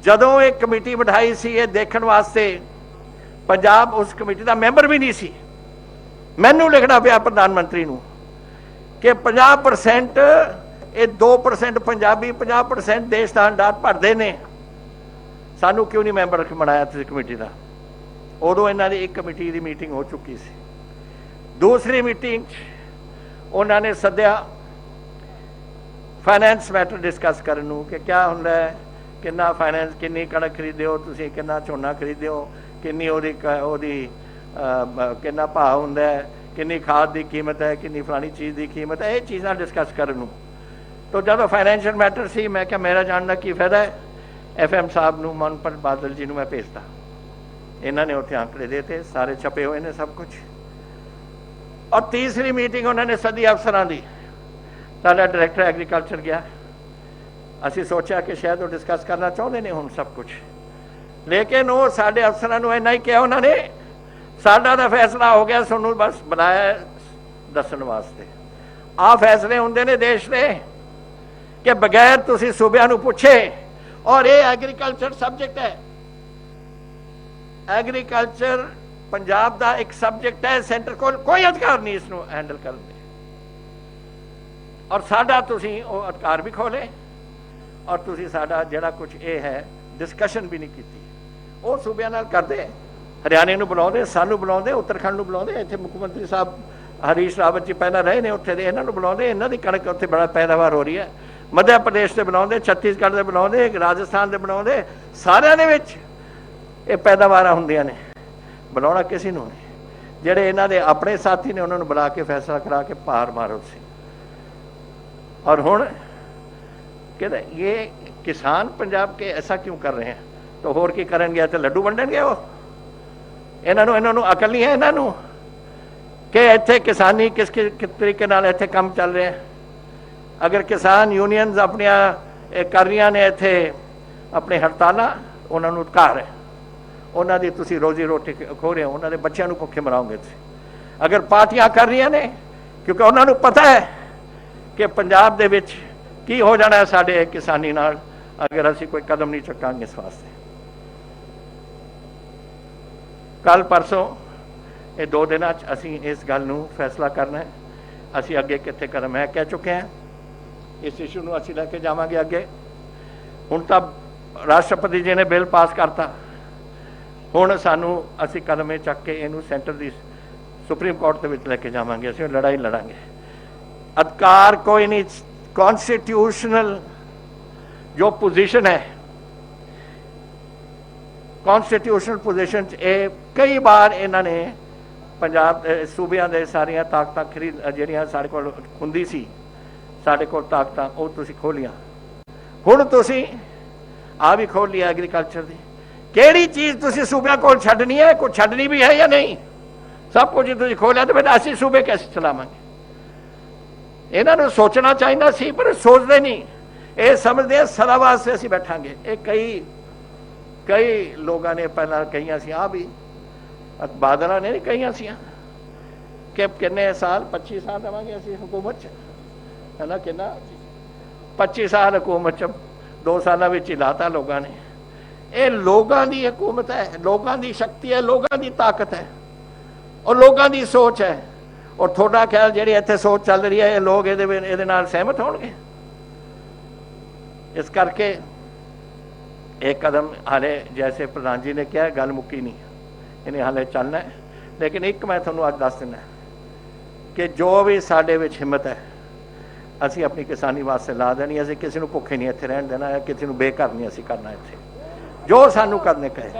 जदों एक कमेटी बिठाई सी ये देखने वास्ते, पंजाब उस कमेटी का मैंबर भी नहीं सी। मैनू लिखना पिया प्रधानमंत्री नूं कि 50% ये 2% पंजाबी 50% देश का अंडार भरते ने, सानू क्यों नहीं मैंबर बनाया तुसीं कमेटी का? उदों इन्हां दी एक कमेटी की मीटिंग हो चुकी सी। दूसरी मीटिंग उन्होंने सद्या फाइनैंस मैटर डिस्कस करने नूं कि क्या हुंदा है, किन्ना फाइनैंस, किन्नी कणक खरीदे हो तुसीं, किन्ना झोना खरीदे हो, किन्नी ओदी किन्ना भाव हुंदा है, किन्नी खाद की कीमत है, किन्नी फलानी चीज़ की कीमत है, ये चीज़ां डिस्कस करने नूं। तो जदों फाइनैंशियल मैटर सी, मैं क्या मेरा जानना की फायदा है? FM साहब नूं, मनप्रीत बादल जी नूं मैं भेजता, इन्हां ने उत्थे आंकड़े देते, सारे छपे हुए ने सब कुछ। और तीसरी मीटिंग उन्होंने सदी अफसरां दी, साडा डायरैक्टर एग्रीकल्चर गया, असीं सोचा कि शायद वो डिस्कस करना चाहते हैं हुण सब कुछ, लेकिन वो साडे अफसरां नूं इन्ना ही कहा उन्होंने, साडा तां फैसला हो गया, तुहानूं बस बनाया दस्सण वास्ते। आ फैसले हुंदे ने देश दे कि बगैर तुसीं सूबिਆਂ नूं पुछे, और ये एग्रीकल्चर सबजैक्ट है, एग्रीकल्चर पंजाब का एक सबजैक्ट है, सेंटर को कोई अधिकार नहीं इसनूं हैंडल करने, और साडा तुसीं वो अधिकार भी खोले, और तुसीं साडा जिहड़ा कुछ ये है डिस्कशन भी नहीं कीती। वो सूबिਆਂ नाल करदे, हरियाणे नूं बुलाउंदे, सानूं बुलाउंदे, उत्तराखंड नूं बुलाउंदे, इत्थे मुख मंत्री साहब हरीश रावत जी पहलां रहे ने उत्थे दे, इन्हां नूं बुलाउंदे, इन्हां दी कणक उत्थे बड़ा पैदावार हो रही है, मध्य प्रदेश से बुलाउंदे, छत्तीसगढ़ दे बुलाउंदे, राजस्थान दे बुलाउंदे, सारिਆਂ ਦੇ ਵਿੱਚ ਇਹ पैदावारां ਹੁੰਦੀਆਂ ने। बुलाउणा किसी नूं नहीं, ਜਿਹੜੇ ਇਹਨਾਂ ਦੇ ਆਪਣੇ ਸਾਥੀ ਨੇ ਉਹਨਾਂ ਨੂੰ ਬੁਲਾ ਕੇ फैसला करा के पार मारो सी। और हुण कहते ये किसान पंजाब के ऐसा क्यों कर रहे हैं? तो होर की करेंगे? तो लड्डू वंडणगे वो? इन्हों अकल नहीं है इन्हों कि इत्थे किसानी किस तरीके नाल इत्थे काम चल रहे हैं। अगर किसान यूनियंस अपनिया कर रही ने इत्थे अपने हड़ताल, उन्होंने अधिकार है, उन्होंने तुसी रोजी रोटी खो रहे हो, उन्होंने बच्चों को भुखे मराओगे। अगर पार्टियां कर रही ने, क्योंकि उन्होंने पता है कि पंजाब दे विच की हो जाना है साडे किसानी नाल अगर असीं कोई कदम नहीं चुकांगे इस वास्ते। कल परसों ये 2 दिनां च असीं इस गल नूं फैसला करना है, असीं अगे कित्थे कदम है कह चुके हैं, इस इशू नूं असीं लैके जावांगे अगे। हुण तां राष्ट्रपति जी ने बिल पास करता, हुण सानूं असीं कदम चक के इहनूं सेंटर दी सुप्रीम कोर्ट दे विच लैके जावांगे, असीं लड़ाई लड़ांगे। अधिकार कोई नहीं, कॉन्स्टिट्यूशनल जो पोजीशन है, कॉन्स्टिट्यूशनल पोजीशन कई बार इन्होंने पंजाब सूबियां दे सारियां ताकतां खरीद जिहड़ियां साडे कोल हुंदी सी, साडे कोल ताकतां वो तुसीं खोलियां, हुण तुसीं आ भी खोल लिया एग्रीकल्चर दी। किहड़ी चीज़ तुसीं सूबियां कोल छड्डनी है, कुछ छड्डनी भी है या नहीं? सब कुछ तुसीं खोलिया तो फिर असीं सूबे कैसे चलावांगे? इन्हां नूं सोचना चाहिदा सी, पर सोचते नहीं, ये समझते हैं सदा वास्ते असीं बैठांगे। ये कई लोगों ने पहला कही सी आ भी ਬਾਦਲਾਂ ਨੇ ਨਹੀਂ ਕਹੀਆਂ ਸੀ ਕਿ ਕਿੰਨੇ ਸਾਲ 25 ਸਾਲ ਰਵਾਂਗੇ ਅਸੀਂ ਹਕੂਮਤ 'ਚ, ਹੈ ਨਾ, ਕਿੰਨਾ 25 ਸਾਲ ਹਕੂਮਤ 'ਚ 2 ਸਾਲਾਂ ਵਿੱਚ ਹੀ ਲਾਤਾ ਲੋਕਾਂ ਨੇ। ਇਹ ਲੋਕਾਂ ਦੀ ਹਕੂਮਤ ਹੈ, ਲੋਕਾਂ ਦੀ ਸ਼ਕਤੀ ਹੈ, ਲੋਕਾਂ ਦੀ ਤਾਕਤ ਹੈ ਔਰ ਲੋਕਾਂ ਦੀ ਸੋਚ ਹੈ। ਔਰ ਤੁਹਾਡਾ ਖਿਆਲ ਜਿਹੜੀ ਇੱਥੇ ਸੋਚ ਚੱਲ ਰਹੀ ਹੈ, ਇਹ ਲੋਕ ਇਹਦੇ ਨਾਲ ਸਹਿਮਤ ਹੋਣਗੇ? ਇਸ ਕਰਕੇ ਇਹ ਕਦਮ ਹਾਲੇ, ਜੈਸੇ ਪ੍ਰਧਾਨ ਜੀ ਨੇ ਕਿਹਾ, ਗੱਲ ਮੁੱਕੀ ਨਹੀਂ, ਇਹਨੇ ਹਾਲੇ ਚੱਲਣਾ ਹੈ। ਲੇਕਿਨ ਇੱਕ ਮੈਂ ਤੁਹਾਨੂੰ ਅੱਜ ਦੱਸ ਦਿੰਦਾ ਕਿ ਜੋ ਵੀ ਸਾਡੇ ਵਿੱਚ ਹਿੰਮਤ ਹੈ, ਅਸੀਂ ਆਪਣੀ ਕਿਸਾਨੀ ਵਾਸਤੇ ਲਾ ਦੇਣੀ। ਅਸੀਂ ਕਿਸੇ ਨੂੰ ਭੁੱਖੇ ਨਹੀਂ ਇੱਥੇ ਰਹਿਣ ਦੇਣਾ, ਕਿਸੇ ਨੂੰ ਬੇਘਰ ਨਹੀਂ ਅਸੀਂ ਕਰਨਾ। ਇੱਥੇ ਜੋ ਸਾਨੂੰ ਕਰਨੇ ਕਹੇ,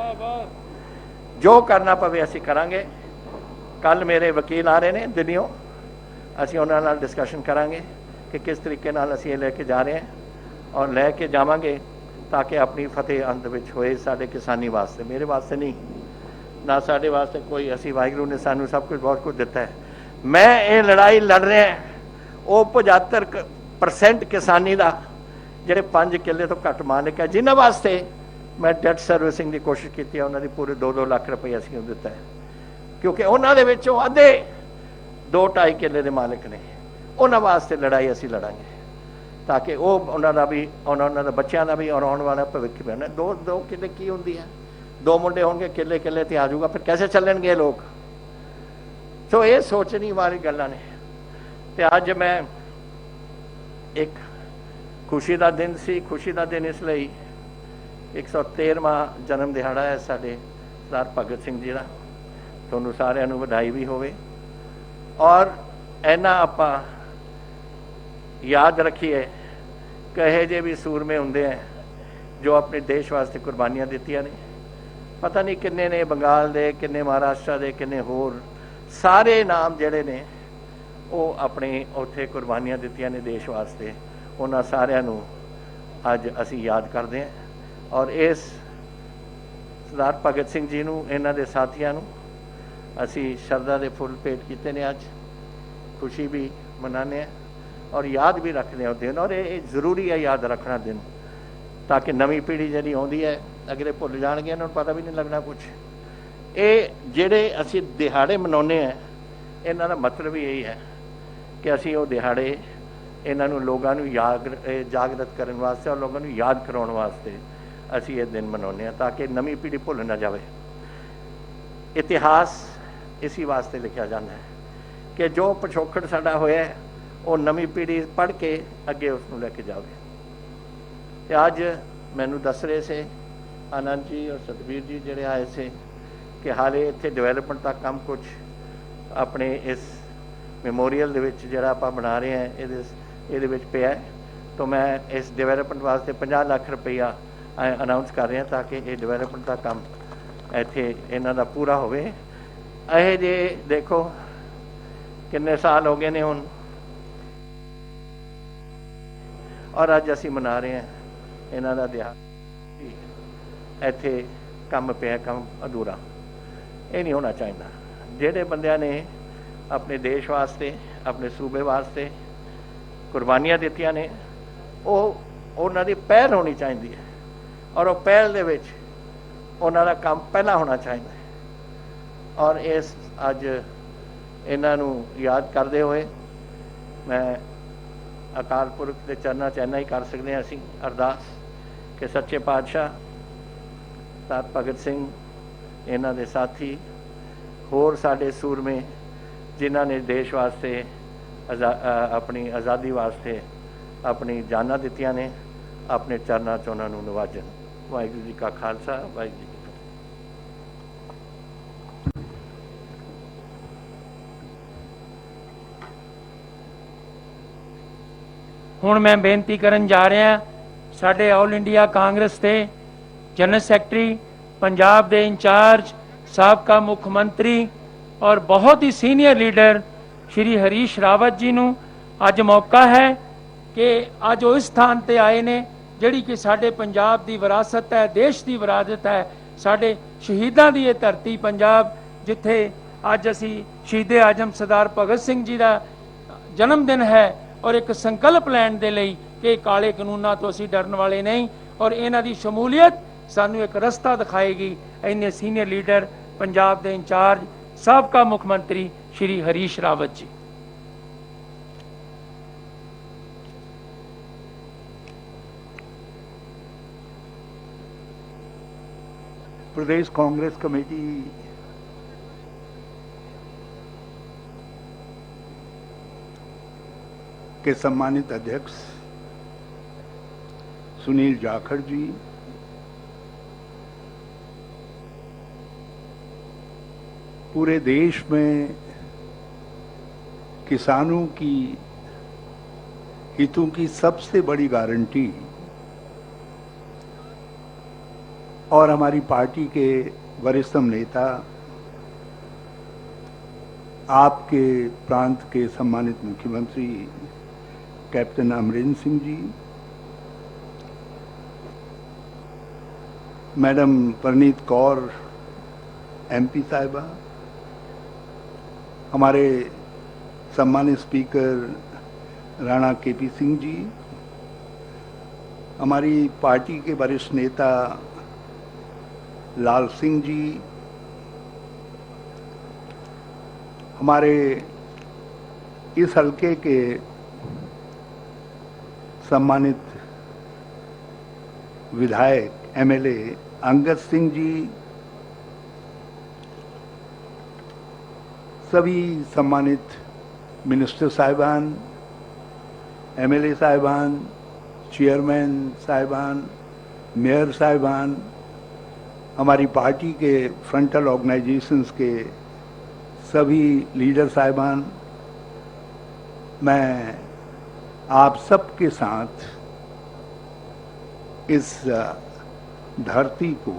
ਜੋ ਕਰਨਾ ਪਵੇ ਅਸੀਂ ਕਰਾਂਗੇ। ਕੱਲ ਮੇਰੇ ਵਕੀਲ ਆ ਰਹੇ ਨੇ ਦਿੱਲੀੋਂ, ਅਸੀਂ ਉਹਨਾਂ ਨਾਲ ਡਿਸਕਸ਼ਨ ਕਰਾਂਗੇ ਕਿ ਕਿਸ ਤਰੀਕੇ ਨਾਲ ਅਸੀਂ ਇਹ ਲੈ ਕੇ ਜਾ ਰਹੇ ਹਾਂ ਔਰ ਲੈ ਕੇ ਜਾਵਾਂਗੇ ਤਾਂ ਕਿ ਆਪਣੀ ਫਤਿਹ ਅੰਤ ਵਿੱਚ ਹੋਏ ਸਾਡੇ ਕਿਸਾਨੀ ਵਾਸਤੇ। ਮੇਰੇ ਵਾਸਤੇ ਨਹੀਂ, ਨਾ ਸਾਡੇ ਵਾਸਤੇ ਕੋਈ, ਅਸੀਂ ਵਾਹਿਗੁਰੂ ਨੇ ਸਾਨੂੰ ਸਭ ਕੁਝ ਬਹੁਤ ਕੁਝ ਦਿੱਤਾ ਹੈ। ਮੈਂ ਇਹ ਲੜਾਈ ਲੜ ਰਿਹਾ ਉਹ 75% ਕਿਸਾਨੀ ਦਾ ਜਿਹੜੇ 5 ਕਿੱਲੇ ਤੋਂ ਘੱਟ ਮਾਲਕ ਹੈ, ਜਿਨ੍ਹਾਂ ਵਾਸਤੇ ਮੈਂ ਡੈਟ ਸਰਵਿਸਿੰਗ ਦੀ ਕੋਸ਼ਿਸ਼ ਕੀਤੀ ਹੈ। ਉਹਨਾਂ ਦੀ ਪੂਰੇ 2-2 ਲੱਖ ਰੁਪਏ ਅਸੀਂ ਨੂੰ ਦਿੱਤਾ ਹੈ, ਕਿਉਂਕਿ ਉਹਨਾਂ ਦੇ ਵਿੱਚੋਂ ਅੱਧੇ 2-2.5 ਕਿੱਲੇ ਦੇ ਮਾਲਕ ਨੇ। ਉਹਨਾਂ ਵਾਸਤੇ ਲੜਾਈ ਅਸੀਂ ਲੜਾਂਗੇ ਤਾਂ ਕਿ ਉਹ ਉਹਨਾਂ ਦਾ ਵੀ, ਉਹਨਾਂ ਦੇ ਬੱਚਿਆਂ ਦਾ ਵੀ ਔਰ ਆਉਣ ਵਾਲਾ ਭਵਿੱਖ ਬਣੇ। 2 ਕਿੱਲੇ ਕੀ ਹੁੰਦੀ ਹੈ? 2 ਮੁੰਡੇ ਹੋਣਗੇ, ਕਿੱਲੇ ਤੇ ਆ ਜਾਊਗਾ, ਫਿਰ ਕੈਸੇ ਚੱਲਣਗੇ ਲੋਕ? ਸੋ ਇਹ ਸੋਚਣੀ ਵਾਲੀ ਗੱਲਾਂ ਨੇ। ਤੇ ਅੱਜ ਮੈਂ ਇੱਕ ਖੁਸ਼ੀ ਦਾ ਦਿਨ ਸੀ, ਖੁਸ਼ੀ ਦਾ ਦਿਨ ਇਸ ਲਈ 113ਵਾਂ ਜਨਮ ਦਿਹਾੜਾ ਹੈ ਸਾਡੇ ਸਰਦਾਰ ਭਗਤ ਸਿੰਘ ਜੀ ਦਾ। ਤੁਹਾਨੂੰ ਸਾਰਿਆਂ ਨੂੰ ਵਧਾਈ ਵੀ ਹੋਵੇ ਔਰ ਇਹਨਾਂ ਆਪਾਂ ਯਾਦ ਰੱਖੀਏ ਕਿ ਇਹੋ ਜਿਹੇ ਵੀ ਸੂਰਮੇ ਹੁੰਦੇ ਹੈ ਜੋ ਆਪਣੇ ਦੇਸ਼ ਵਾਸਤੇ ਕੁਰਬਾਨੀਆਂ ਦਿੱਤੀਆਂ ਨੇ। ਪਤਾ ਨਹੀਂ ਕਿੰਨੇ ਨੇ, ਬੰਗਾਲ ਦੇ ਕਿੰਨੇ, ਮਹਾਰਾਸ਼ਟਰ ਦੇ ਕਿੰਨੇ, ਹੋਰ ਸਾਰੇ ਨਾਮ ਜਿਹੜੇ ਨੇ ਉਹ ਆਪਣੇ ਉੱਥੇ ਕੁਰਬਾਨੀਆਂ ਦਿੱਤੀਆਂ ਨੇ ਦੇਸ਼ ਵਾਸਤੇ। ਉਹਨਾਂ ਸਾਰਿਆਂ ਨੂੰ ਅੱਜ ਅਸੀਂ ਯਾਦ ਕਰਦੇ ਹਾਂ ਔਰ ਇਸ ਸਰਦਾਰ ਭਗਤ ਸਿੰਘ ਜੀ ਨੂੰ, ਇਹਨਾਂ ਦੇ ਸਾਥੀਆਂ ਨੂੰ ਅਸੀਂ ਸ਼ਰਧਾ ਦੇ ਫੁੱਲ ਭੇਟ ਕੀਤੇ ਨੇ। ਅੱਜ ਖੁਸ਼ੀ ਵੀ ਮਨਾਉਂਦੇ ਹਾਂ ਔਰ ਯਾਦ ਵੀ ਰੱਖਦੇ ਹਾਂ ਉਹ ਦਿਨ। ਔਰ ਇਹ ਜ਼ਰੂਰੀ ਹੈ ਯਾਦ ਰੱਖਣਾ ਦਿਨ, ਤਾਂ ਕਿ ਨਵੀਂ ਪੀੜ੍ਹੀ ਜਿਹੜੀ ਆਉਂਦੀ ਹੈ, ਅਗਲੇ ਭੁੱਲ ਜਾਣਗੇ, ਇਹਨਾਂ ਨੂੰ ਪਤਾ ਵੀ ਨਹੀਂ ਲੱਗਣਾ ਕੁਛ। ਇਹ ਜਿਹੜੇ ਅਸੀਂ ਦਿਹਾੜੇ ਮਨਾਉਂਦੇ ਹਾਂ, ਇਹਨਾਂ ਦਾ ਮਤਲਬ ਹੀ ਇਹੀ ਹੈ ਕਿ ਅਸੀਂ ਉਹ ਦਿਹਾੜੇ ਇਹਨਾਂ ਨੂੰ, ਲੋਕਾਂ ਨੂੰ ਜਾਗਰਤ ਕਰਨ ਵਾਸਤੇ ਔਰ ਲੋਕਾਂ ਨੂੰ ਯਾਦ ਕਰਾਉਣ ਵਾਸਤੇ ਅਸੀਂ ਇਹ ਦਿਨ ਮਨਾਉਂਦੇ ਹਾਂ, ਤਾਂ ਕਿ ਨਵੀਂ ਪੀੜ੍ਹੀ ਭੁੱਲ ਨਾ ਜਾਵੇ। ਇਤਿਹਾਸ ਇਸੀ ਵਾਸਤੇ ਲਿਖਿਆ ਜਾਂਦਾ ਹੈ ਕਿ ਜੋ ਪਿਛੋਕੜ ਸਾਡਾ ਹੋਇਆ ਉਹ ਨਵੀਂ ਪੀੜ੍ਹੀ ਪੜ੍ਹ ਕੇ ਅੱਗੇ ਉਸ ਨੂੰ ਲੈ ਕੇ ਜਾਵੇ। ਤੇ ਅੱਜ ਮੈਨੂੰ ਦੱਸ ਰਹੇ ਸੀ ਆਨੰਦ ਜੀ ਔਰ ਸਤਬੀਰ ਜੀ ਜਿਹੜੇ ਆਏ ਸੀ ਕਿ ਹਾਲੇ ਇੱਥੇ ਡਿਵੈਲਪਮੈਂਟ ਦਾ ਕੰਮ ਕੁਝ ਆਪਣੇ ਇਸ ਮੈਮੋਰੀਅਲ ਦੇ ਵਿੱਚ ਜਿਹੜਾ ਆਪਾਂ ਬਣਾ ਰਹੇ ਹਾਂ ਇਹਦੇ ਵਿੱਚ ਪਿਆ। ਤਾਂ ਮੈਂ ਇਸ ਡਿਵੈਲਪਮੈਂਟ ਵਾਸਤੇ 50 ਲੱਖ ਰੁਪਈਆ ਅਨਾਉਂਸ ਕਰ ਰਿਹਾ ਤਾਂ ਕਿ ਇਹ ਡਿਵੈਲਪਮੈਂਟ ਦਾ ਕੰਮ ਇੱਥੇ ਇਹਨਾਂ ਦਾ ਪੂਰਾ ਹੋਵੇ। ਇਹ ਜੇ ਦੇਖੋ ਕਿੰਨੇ ਸਾਲ ਹੋ ਗਏ ਨੇ ਹੁਣ ਔਰ ਅੱਜ ਅਸੀਂ ਮਨਾ ਰਹੇ ਹਾਂ ਇਹਨਾਂ ਦਾ ਦਿਹਾੜਾ। ਇੱਥੇ ਕੰਮ ਪਿਆ, ਕੰਮ ਅਧੂਰਾ। ਇਹ ਨਹੀਂ ਹੋਣਾ ਚਾਹੀਦਾ। ਜਿਹੜੇ ਬੰਦਿਆਂ ਨੇ ਆਪਣੇ ਦੇਸ਼ ਵਾਸਤੇ, ਆਪਣੇ ਸੂਬੇ ਵਾਸਤੇ ਕੁਰਬਾਨੀਆਂ ਦਿੱਤੀਆਂ ਨੇ, ਉਹਨਾਂ ਦੀ ਪਹਿਲ ਹੋਣੀ ਚਾਹੀਦੀ ਹੈ ਔਰ ਉਹ ਪਹਿਲ ਦੇ ਵਿੱਚ ਉਹਨਾਂ ਦਾ ਕੰਮ ਪਹਿਲਾਂ ਹੋਣਾ ਚਾਹੀਦਾ ਹੈ। ਔਰ ਇਸ ਅੱਜ ਇਹਨਾਂ ਨੂੰ ਯਾਦ ਕਰਦੇ ਹੋਏ ਮੈਂ ਅਕਾਲ ਪੁਰਖ ਦੇ ਚਰਨਾਂ 'ਚ ਇੰਨਾ ਹੀ ਕਰ ਸਕਦੇ ਹਾਂ ਅਸੀਂ ਅਰਦਾਸ ਕਿ ਸੱਚੇ ਪਾਤਸ਼ਾਹ ਸਰਦਾਰ ਭਗਤ ਸਿੰਘ, ਇਹਨਾਂ ਦੇ ਸਾਥੀ, ਹੋਰ ਸਾਡੇ ਸੂਰਮੇ ਜਿਨ੍ਹਾਂ ਨੇ ਦੇਸ਼ ਵਾਸਤੇ, ਆਪਣੀ ਆਜ਼ਾਦੀ ਵਾਸਤੇ ਆਪਣੀ ਜਾਨਾਂ ਦਿੱਤੀਆਂ ਨੇ, ਆਪਣੇ ਚਰਨਾਂ 'ਚ ਉਹਨਾਂ ਨੂੰ ਨਿਵਾਜਣ। ਵਾਹਿਗੁਰੂ ਜੀ ਕਾ ਖਾਲਸਾ, ਵਾਹਿਗੁਰੂ ਜੀ ਕੀ ਫਤਿਹ। ਹੁਣ ਮੈਂ ਬੇਨਤੀ ਕਰਨ ਜਾ ਰਿਹਾ ਸਾਡੇ ਆਲ ਇੰਡੀਆ ਕਾਂਗਰਸ ਦੇ ਜਨਰਲ ਸੈਕਟਰੀ, ਪੰਜਾਬ ਦੇ ਇੰਚਾਰਜ, ਸਾਬਕਾ ਮੁੱਖ ਮੰਤਰੀ ਔਰ ਬਹੁਤ ਹੀ ਸੀਨੀਅਰ ਲੀਡਰ ਸ਼੍ਰੀ ਹਰੀਸ਼ ਰਾਵਤ ਜੀ ਨੂੰ ਅੱਜ ਮੌਕਾ ਹੈ ਕਿ ਅੱਜ ਉਹ ਇਸ ਸਥਾਨ ਤੇ ਆਏ ਨੇ ਜਿਹੜੀ ਕਿ ਸਾਡੇ ਪੰਜਾਬ ਦੀ ਵਿਰਾਸਤ ਹੈ, ਦੇਸ਼ ਦੀ ਵਿਰਾਸਤ ਹੈ, ਸਾਡੇ ਸ਼ਹੀਦਾਂ ਦੀ ਇਹ ਧਰਤੀ ਪੰਜਾਬ, ਜਿੱਥੇ ਅੱਜ ਅਸੀਂ ਸ਼ਹੀਦ ਆਜ਼ਮ ਸਰਦਾਰ ਭਗਤ ਸਿੰਘ ਜੀ ਦਾ ਜਨਮ ਦਿਨ ਹੈ ਔਰ ਇੱਕ ਸੰਕਲਪ ਲੈਣ ਦੇ ਲਈ ਕਿ ਕਾਲੇ ਕਾਨੂੰਨਾਂ ਤੋਂ ਅਸੀਂ ਡਰਨ ਵਾਲੇ ਨਹੀਂ ਔਰ ਇਹਨਾਂ ਦੀ ਸ਼ਮੂਲੀਅਤ ਸਾਨੂੰ ਇੱਕ ਰਸਤਾ ਦਿਖਾਏਗੀ। ਇੰਨੇ ਸੀਨੀਅਰ ਲੀਡਰ पंजाब के इंचार्ज साबका मुख मंत्री श्री हरीश रावत जी। प्रदेश कांग्रेस कमेटी के सम्मानित अध्यक्ष सुनील जाखड़ जी, पूरे देश में किसानों की हितों की सबसे बड़ी गारंटी और हमारी पार्टी के वरिष्ठतम नेता, आपके प्रांत के सम्मानित मुख्यमंत्री captain Amarinder Singh ji, madam Preneet Kaur MP साहिबा, हमारे सम्मानित स्पीकर राणा केपी सिंह जी, हमारी पार्टी के वरिष्ठ नेता लाल सिंह जी, हमारे इस हलके के सम्मानित विधायक एमएलए अंगद सिंह जी, सभी सम्मानित मिनिस्टर साहिबान, एमएलए साहिबान, चेयरमैन साहिबान, मेयर साहिबान, हमारी पार्टी के फ्रंटल ऑर्गेनाइजेशंस के सभी लीडर साहिबान, मैं आप सबके साथ इस धरती को,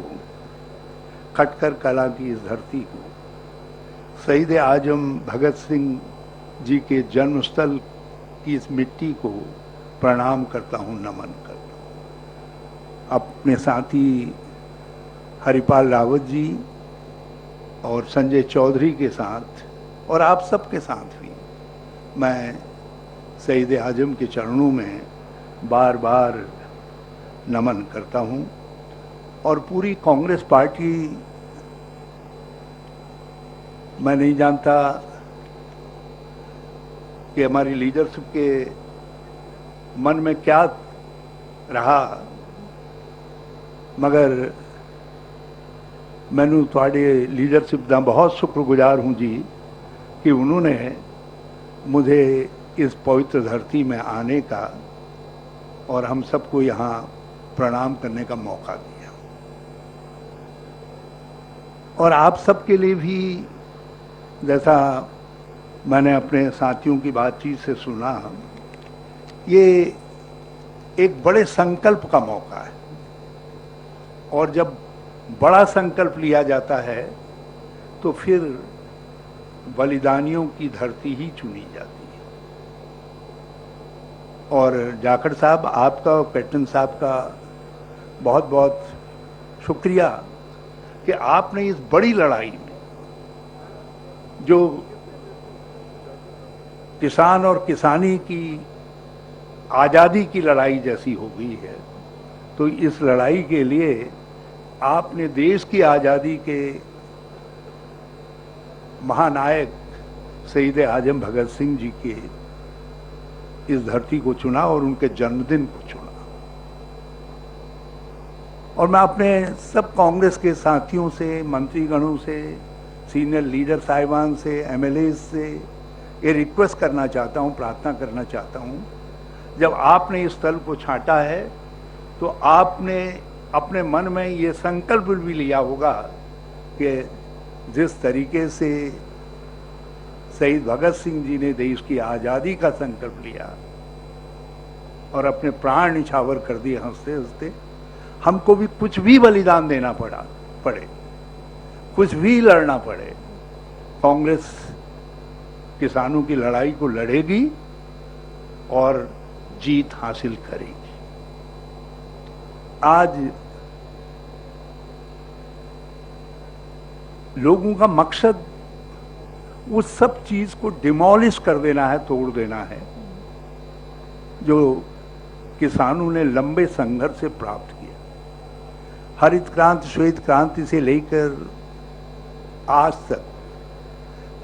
खटकर कला की इस धरती को, शहीद आजम भगत सिंह जी के जन्मस्थल की इस मिट्टी को प्रणाम करता हूं, नमन करता हूं। अपने साथी हरिपाल रावत जी और संजय चौधरी के साथ और आप सबके साथ भी मैं शहीद आजम के चरणों में बार बार नमन करता हूं। और पूरी कांग्रेस पार्टी, मैं नहीं जानता कि हमारी लीडरशिप के मन में क्या रहा, मगर मैनू थोड़े लीडरशिप का बहुत शुक्रगुजार हूँ जी कि उन्होंने मुझे इस पवित्र धरती में आने का और हम सबको यहाँ प्रणाम करने का मौका दिया। और आप सबके लिए भी, जैसा मैंने अपने साथियों की बातचीत से सुना, ये एक बड़े संकल्प का मौका है। और जब बड़ा संकल्प लिया जाता है तो फिर बलिदानियों की धरती ही चुनी जाती है। और जाखड़ साहब, आपका और कैप्टन साहब का बहुत बहुत शुक्रिया कि आपने इस बड़ी लड़ाई में, जो किसान और किसानी की आज़ादी की लड़ाई जैसी हो गई है, तो इस लड़ाई के लिए आपने देश की आज़ादी के महानायक शहीद आजम भगत सिंह जी के इस धरती को चुना और उनके जन्मदिन को चुना। और मैं अपने सब कांग्रेस के साथियों से, मंत्रीगणों से, सीनियर लीडर साहिबान से, एमएलए से ये रिक्वेस्ट करना चाहता हूँ, प्रार्थना करना चाहता हूँ, जब आपने इस स्थल को छांटा है तो आपने अपने मन में ये संकल्प भी लिया होगा कि जिस तरीके से शहीद भगत सिंह जी ने देश की आज़ादी का संकल्प लिया और अपने प्राण निछावर कर दिए हंसते हंसते, हमको भी कुछ भी बलिदान देना पड़े, कुछ भी लड़ना पड़े, कांग्रेस किसानों की लड़ाई को लड़ेगी और जीत हासिल करेगी। आज लोगों का मकसद उस सब चीज को डिमोलिश कर देना है, तोड़ देना है, जो किसानों ने लंबे संघर्ष से प्राप्त किया। हरित क्रांति, श्वेत क्रांति से लेकर आज तक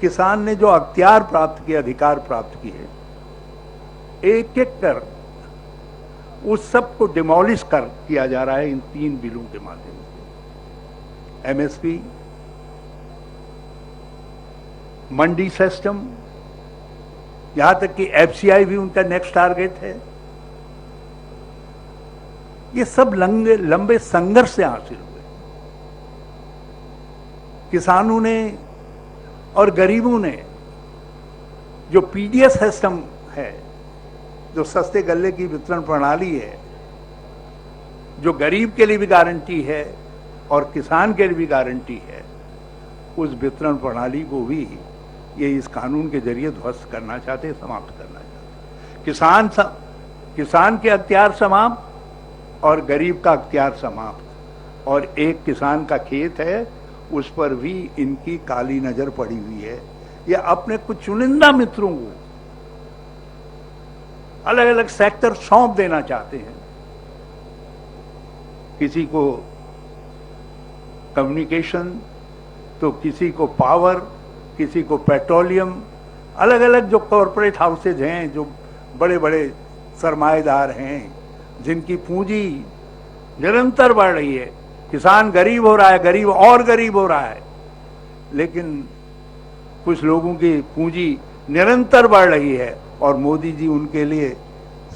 किसान ने जो अख्तियार प्राप्त किए, अधिकार प्राप्त किए, एक एक कर उस सब को डिमोलिश कर किया जा रहा है इन 3 बिलों के माध्यम से। एमएसपी, मंडी सिस्टम, यहां तक कि एफसीआई भी उनका नेक्स्ट टारगेट है। ये सब लंबे संघर्ष से हासिल हुए। किसानों ने और गरीबों ने जो पीडीएस सिस्टम है, जो सस्ते गल्ले की वितरण प्रणाली है, जो गरीब के लिए भी गारंटी है और किसान के लिए भी गारंटी है, उस वितरण प्रणाली को भी ये इस कानून के जरिए ध्वस्त करना चाहते, समाप्त करना चाहते। किसान के अख्तियार समाप्त और गरीब का अख्तियार समाप्त। और एक किसान का खेत है, उस पर भी इनकी काली नजर पड़ी हुई है। ये अपने कुछ चुनिंदा मित्रों को अलग अलग सेक्टर सौंप देना चाहते हैं। किसी को कम्युनिकेशन, तो किसी को पावर, किसी को पेट्रोलियम। अलग अलग जो कॉरपोरेट हाउसेज हैं, जो बड़े बड़े सरमाएदार हैं, जिनकी पूंजी निरंतर बढ़ रही है। किसान गरीब हो रहा है, गरीब और गरीब हो रहा है, लेकिन कुछ लोगों की पूंजी निरंतर बढ़ रही है और मोदी जी उनके लिए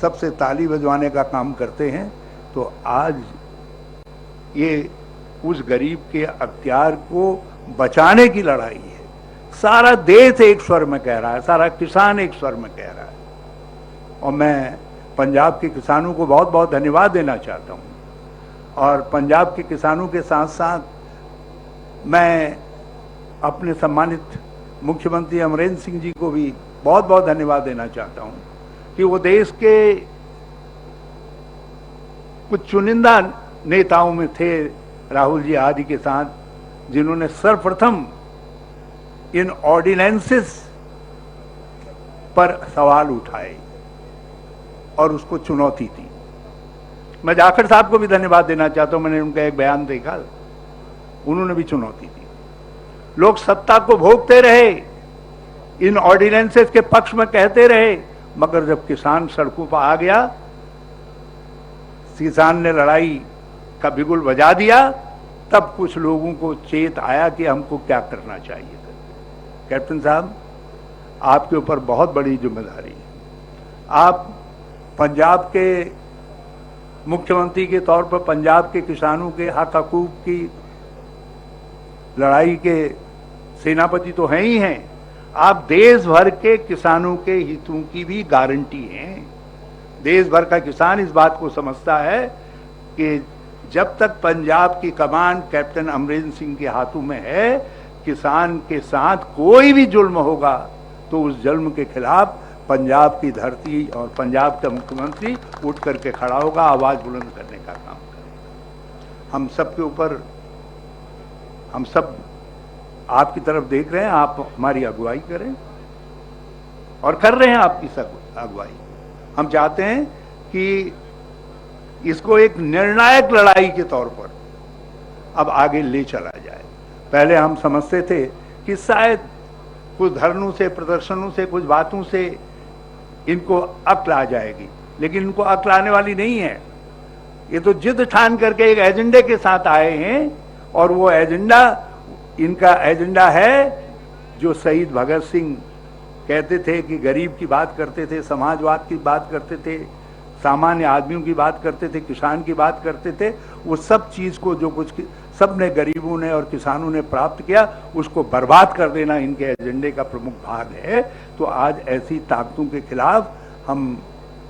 सबसे ताली बजवाने का काम करते हैं। तो आज ये उस गरीब के अख्तियार को बचाने की लड़ाई है। सारा देश एक स्वर में कह रहा है, सारा किसान एक स्वर में कह रहा है। और मैं पंजाब के किसानों को बहुत बहुत धन्यवाद देना चाहता हूँ। और पंजाब के किसानों के साथ साथ मैं अपने सम्मानित मुख्यमंत्री अमरेंद्र सिंह जी को भी बहुत बहुत धन्यवाद देना चाहता हूँ कि वो देश के कुछ चुनिंदा नेताओं में थे, राहुल जी आदि के साथ, जिन्होंने सर्वप्रथम इन ऑर्डिनेंसेस पर सवाल उठाए और उसको चुनौती दी। मैं जाखड़ साहब को भी धन्यवाद देना चाहता हूं। मैंने उनका एक बयान देखा, उन्होंने भी चुनौती दी। लोग सत्ता को भोगते रहे, इन ऑर्डिनेंसेस के पक्ष में कहते रहे, मगर जब किसान सड़कों पर आ गया, किसान ने लड़ाई का बिगुल बजा दिया, तब कुछ लोगों को चेत आया कि हमको क्या करना चाहिए। कैप्टन साहब, आपके ऊपर बहुत बड़ी जिम्मेदारी है। आप पंजाब के मुख्यमंत्री के तौर पर पंजाब के किसानों के हक हकूक की लड़ाई के सेनापति तो हैं ही हैं, आप देश भर के किसानों के हितों की भी गारंटी हैं। देश भर का किसान इस बात को समझता है कि जब तक पंजाब की कमान कैप्टन अमरेंद्र सिंह के हाथों में है, किसान के साथ कोई भी जुल्म होगा तो उस जुल्म के खिलाफ पंजाब की धरती और पंजाब का मुख्यमंत्री उठ करके खड़ा होगा, आवाज बुलंद करने का काम करेगा। हम सब के ऊपर, हम सब आपकी तरफ देख रहे हैं, आप हमारी अगुवाई करें और कर रहे हैं आपकी सब अगुवाई। हम चाहते हैं कि इसको एक निर्णायक लड़ाई के तौर पर अब आगे ले चला जाए। पहले हम समझते थे कि शायद कुछ धरनों से, प्रदर्शनों से, कुछ बातों से इनको अक्ल आ जाएगी, लेकिन इनको अक्ल आने वाली नहीं है। ये तो जिद ठान करके एक एजेंडे के साथ आए हैं और वो एजेंडा, इनका एजेंडा है जो शहीद भगत सिंह कहते थे कि गरीब की बात करते थे, समाजवाद की बात करते थे, सामान्य आदमियों की बात करते थे, किसान की बात करते थे। वो सब चीज को जो कुछ सबने, गरीबों ने और किसानों ने प्राप्त किया, उसको बर्बाद कर देना इनके एजेंडे का प्रमुख भाग है। तो आज ऐसी ताकतों के खिलाफ हम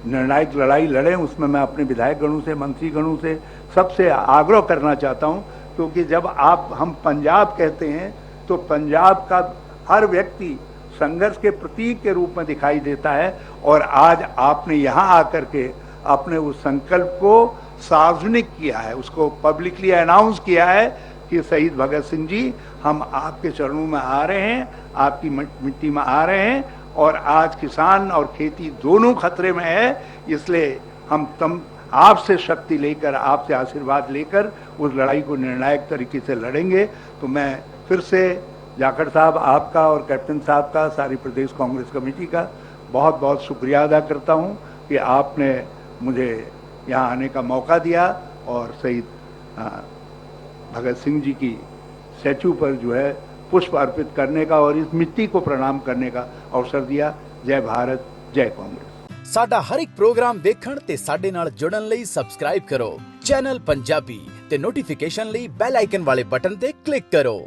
निर्णायक लड़ाई लड़ें। उसमें मैं अपने विधायक गणों से, मंत्री गणों से सबसे आग्रह करना चाहता हूं, क्योंकि जब हम पंजाब कहते हैं तो पंजाब का हर व्यक्ति संघर्ष के प्रतीक के रूप में दिखाई देता है। और आज आपने यहां आकर के अपने उस संकल्प को सार्वजनिक किया है, उसको पब्लिकली अनाउंस किया है कि शहीद भगत सिंह जी, हम आपके चरणों में आ रहे हैं, आपकी मिट्टी में आ रहे हैं। और आज किसान और खेती दोनों खतरे में है, इसलिए हम आपसे शक्ति लेकर, आपसे आशीर्वाद लेकर उस लड़ाई को निर्णायक तरीके से लड़ेंगे। तो मैं फिर से जाखड़ साहब, आपका और कैप्टन साहब का, सारी प्रदेश कांग्रेस कमेटी का बहुत बहुत शुक्रिया अदा करता हूं कि आपने मुझे यहां आने का मौका दिया और शहीद भगत सिंह जी की स्टैचू पर जो है पुष्प अर्पित करने का और इस मिट्टी को प्रणाम करने का अवसर दिया। जय भारत, जय कांग्रेस। साडा हर एक प्रोग्राम देखण ते साडे नाल जुड़न लई सबसक्राइब करो चैनल पंजाबी ते नोटिफिकेशन लई बेल आइकन वाले बटन ते क्लिक करो।